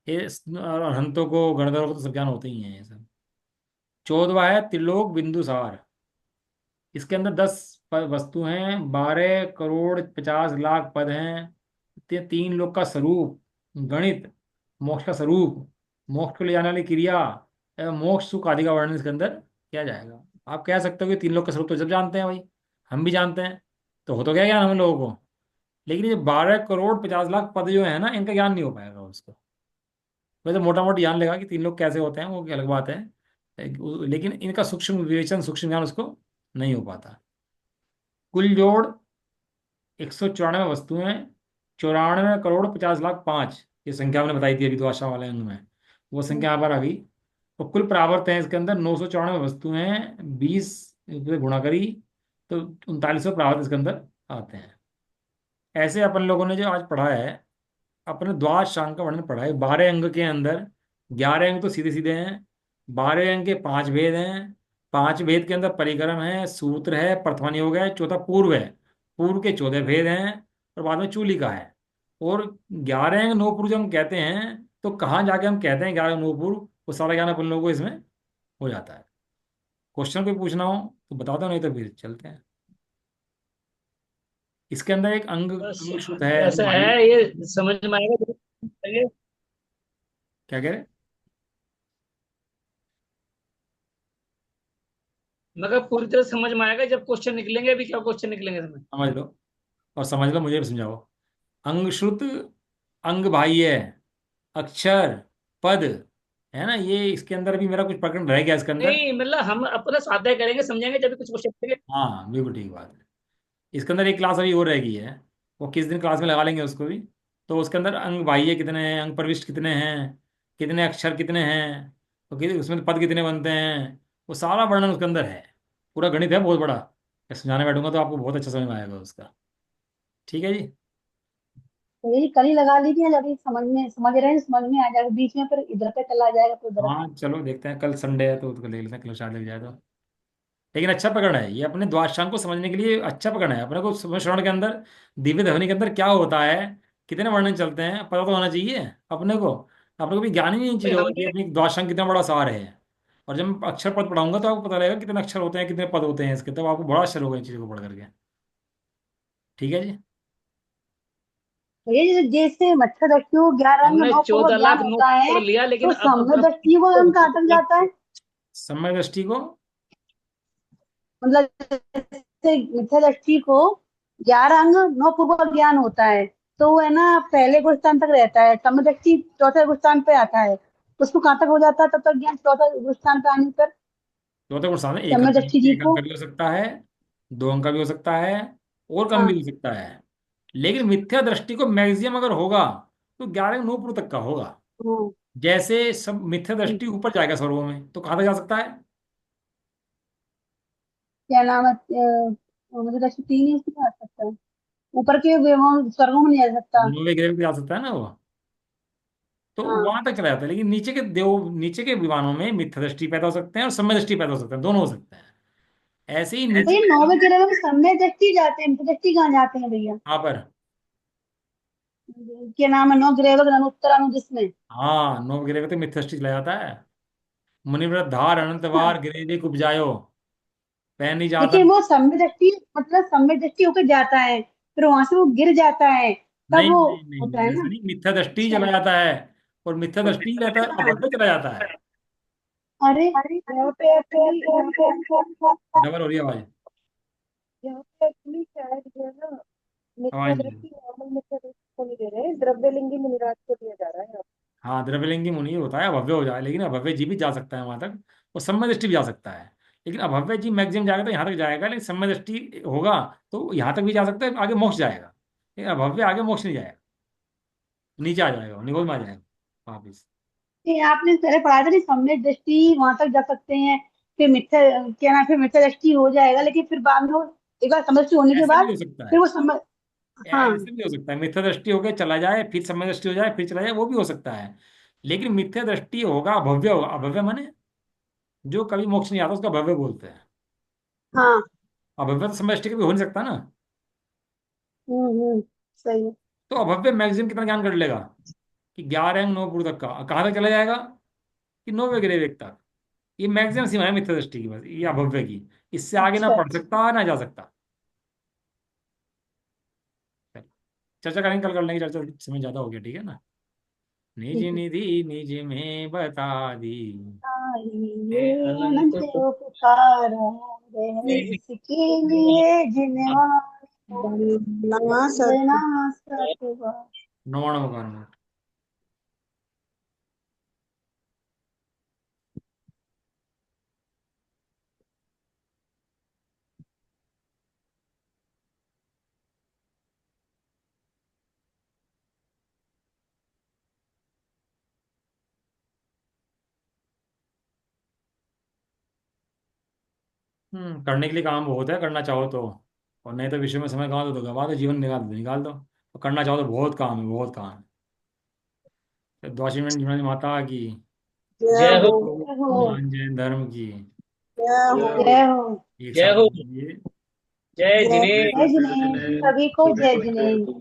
ये और हंतों को गणधरों को तो सब ज्ञान होते ही हैं ये सब। 14वां है त्रिलोक बिंदुसार। इसके अंदर 10 वस्तु हैं, 12 करोड़ 50 लाख पद हैं, 3 लोक का स्वरूप, गणित, मोक्ष का स्वरूप, मोक्ष को ले जाने वाली क्रिया एवं मोक्ष सुख आदि का वर्णन इसके अंदर किया जाएगा। आप कह सकते हो कि 3 लोक का स्वरूप तो जब जानते हैं भाई, हम भी जानते हैं, तो हो तो गया ज्ञान हम लोगों को। लेकिन ये 12 करोड़ 50 लाख पद जो है ना, इनका ज्ञान नहीं हो पाएगा उसको। वैसे मोटा मोटी जान लेगा कि 3 लोग कैसे होते हैं, वो की अलग बात है। लेकिन इनका सूक्ष्म विवेचन, सूक्ष्म ज्ञान उसको नहीं हो पाता। कुल जोड़ 194 वस्तुएं, 94 करोड़ 50 लाख 5, ये संख्या हमने बताई थी अभी तो आशा वाले अंग में, वो संख्या यहाँ पर आ गई। तो कुल परावर्त है इसके अंदर 994 वस्तुएं, 20 से गुणा करी तो 3900 परावर्त इसके अंदर आते हैं। ऐसे अपन लोगों ने जो आज पढ़ा है, अपने द्वादशांग का वर्णन पढ़ा है। 12 अंग के अंदर 11 अंग तो सीधे सीधे हैं, 12 अंग के 5 भेद हैं, 5 भेद के अंदर परिक्रम है, सूत्र है, प्रथमा योग है, चौथा पूर्व है, पूर्व के 14 भेद हैं, और बाद में चूलिका है। और 11 अंग 9 पूर्व जब हम कहते हैं, तो कहाँ जाके हम कहते हैं 11 अंग 9 पूर्व, वो सारा ज्ञान अपन लोगों को इसमें हो जाता है। क्वेश्चन कोई पूछना हो तो बता दो, नहीं तो फिर चलते हैं। इसके अंदर एक अंग बस अंग श्रुत है ऐसा भाई। है, ये समझ में आएगा क्या कह रहे? मगर पूरी तरह समझ में आएगा जब क्वेश्चन निकलेंगे। अभी क्या क्वेश्चन निकलेंगे इसमें? समझ लो, और समझ लो, मुझे भी समझाओ। अंग श्रुत, अंग बाह्य, अक्षर, पद, है ना, ये इसके अंदर भी मेरा कुछ प्रकरण रह गया इसके अंदर। नहीं मतलब हम अपना स्वाध्याय करेंगे, समझेंगे जब भी कुछ क्वेश्चन निकलेंगे। हाँ बिल्कुल ठीक बात है। इसके अंदर एक क्लास अभी और रह गई है, वो किस दिन क्लास में लगा लेंगे उसको भी। तो उसके अंदर अंग बाह्य कितने हैं, अंग प्रविष्ट कितने हैं, कितने अक्षर कितने हैं, तो उसमें पद कितने बनते हैं, वो सारा वर्णन उसके अंदर है। पूरा गणित है बहुत बड़ा। मैं समझाने बैठूंगा तो आपको बहुत अच्छा समझ में आएगा उसका। ठीक है जी। तो यही कल ही लगा लीजिए, जब ये समझ रहे हैं, समझ में आ जाएगा, बीच में फिर इधर पे चला जाएगा तो उधर। हाँ चलो देखते हैं, कल संडे है तो ले लेते हैं, कल शायद लग जाए तो। लेकिन अच्छा पकड़ है ये, अपने द्वादशांग को समझने के लिए अच्छा पकड़ है। अपने को श्रवण के अंदर, दिव्य ध्वनि के अंदर क्या होता है, कितने वर्णन चलते हैं, पता तो होना चाहिए अपने को। अपने को भी ज्ञान ही नहीं इन भाई चीज़ों का कि हमने अपनी द्वादशांग कितना बड़ा सार है। और जब मैं अक्षर पद पढ़ाऊंगा तो आपको पता लगेगा कितने अक्षर होते हैं, कितने पद होते हैं इसके, तब आपको बड़ा आश्चर्य होगा इन चीज़ों को पढ़ करके। ठीक है जी। तो ये जैसे मच्छर दृष्टि को 11 अंग हमने 9 पूर्व चौदह ज्ञान लाख होता नोट है, पढ़ लिया, लेकिन तो अब सम्य दृष्टि को अंग काटक जाता है। समय दृष्टि को मतलब जैसे मिथ्या दृष्टि को 11 अंग 9 पूर्व ज्ञान होता है, तो वो है ना पहले गुण तक रहता है, समय दृष्टि चौथे गुण पे आता है, उसको कहाँ तक हो जाता है तब तक ज्ञान चौथा गुण पे आने पर। चौथे गुण साधन एक समय अंक, दृष्टि जी एक अंक को। का भी हो सकता है, 2 अंक का भी हो सकता है, और कम भी हाँ। हो सकता है। लेकिन मिथ्या दृष्टि को मैक्सिमम अगर होगा तो 11 9 तक का होगा। हाँ। जैसे सब मिथ्या दृष्टि ऊपर जाएगा स्वर्गों में तो कहाँ तक जा सकता है? क्या नाम है, मुझे दृष्टि 3 ही उसके आ सकता है, ऊपर के स्वर्गों में नहीं जा सकता। 9वें ग्रह पे जा सकता है ना वो, तो हाँ। वहां तक चला जाता है। लेकिन नीचे के विमानों में मिथ्या दृष्टि पैदा हो सकते हैं और समय दृष्टि पैदा हो सकते हैं, दोनों हो सकते हैं। ऐसे ही तो नीचे ये के 9वें ग्रह में समय दृष्टि जाते हैं, मिथ्या दृष्टि कहाँ जाते हैं भैया? यहाँ पर। क्या नाम है, 9 ग्रह वगैरह उत्तर अनु जिसमें। हाँ, 9वें ग्रह पे तो मिथ्या दृष्टि चला जाता है। मुनिव्रत धार अनंत हाँ। वार गिरिधि उपजायो, पैनी जाता। लेकिन वो समय दृष्टि मतलब समय दृष्टि होकर जाता है, फिर वहां से वो गिर जाता है, तब नहीं वो नहीं नहीं होता है नहीं, ऐसा ना। नहीं, मिथ्या दृष्टि ही अच्छा। चला जाता है। और मिथ्या दृष्टि ही रहता है, अभद्र चला जाता है। अरे यहाँ पे एक्चुअली, डबल हो रही है आवाज। यहाँ पे एक्चुअली शायद जो है ना मिथ्या आवाज नहीं आ रही। दृष्टि नॉर्मल मिथ्या दृष्टि को नहीं दे रहे हैं, द्रव्यलिंगी मुनिराज को दिया जा रहा है यहाँ हाँ, द्रव्यलिंगी मुनि होता है, अभव्य हो जाए, लेकिन अभव्य जी भी जा सकता है वहां तक, और समय दृष्टि भी जा सकता है। लेकिन अभव्य जी मैक्सिमम जाएगा तो यहाँ तक जाएगा, लेकिन समय दृष्टि होगा तो यहाँ तक भी जा सकता है, आगे मोक्ष जाएगा। लेकिन अभव्य आगे मोक्ष नहीं जाएगा, नीचे आ जाएगा, निगोज में आ जाएगा वापिस। पे। ये आपने पहले पढ़ा था कि समय दृष्टि वहां तक जा सकते हैं, फिर मिथ्या, क्या नाम, फिर मिथ्या दृष्टि हो जाएगा, लेकिन फिर बाद में वो एक बार समय दृष्टि होने के ऐसे भी बाद हो सकता फिर है, वो समय। हाँ। ऐसे भी हो सकता है, मिथ्या दृष्टि हो गया चला जाए, फिर समय दृष्टि हो जाए फिर चला जाए, वो भी हो सकता है। लेकिन मिथ्या दृष्टि होगा, अभव्य होगा। अभव्य माने जो कभी मोक्ष नहीं आता उसका भव्य बोलते हैं। हाँ। अभव्य तो समय दृष्टि कभी हो नहीं सकता ना। हम्म। सही है। तो अभव्य मैक्सिमम कितना ज्ञान कर लेगा? कि 11 अंक 9 तक का, कहाँ तक चला जाएगा? कि 9वें ग्रह तक। ये मैक्सिमम सीमा है मिथ्या दृष्टि की, बस ये अभव्य की। इससे आगे ना अच्छा पढ़ अच्छा। सकता ना जा सकता। चल, चर्चा करेंगे, कल कर लेंगे चर्चा, समय ज्यादा हो गया, ठीक है ना। निज ठीक है। निधि निज में बता दी, ये अनंत अनंत पुकारा, रहे इसके लिए जिनवार को, ना वंदना सत्य। सतवा। नवाणों का। करने के लिए काम बहुत है, करना चाहो तो। और नहीं तो विषय में समय गवा दो तो गवा दो, जीवन निकाल दो। और करना चाहो तो बहुत काम है, बहुत काम है। तो द्वाशीमेंट जीवन माता की, जय जय हो। हो। जय हो। हनुमान जैन धर्म की। जय हो। जय हो। एक जय साथ हो। बोलिए। जय जय जय जिनेन्द्र। जिनेन्द्र, सभी को जय जिनेन्द्र।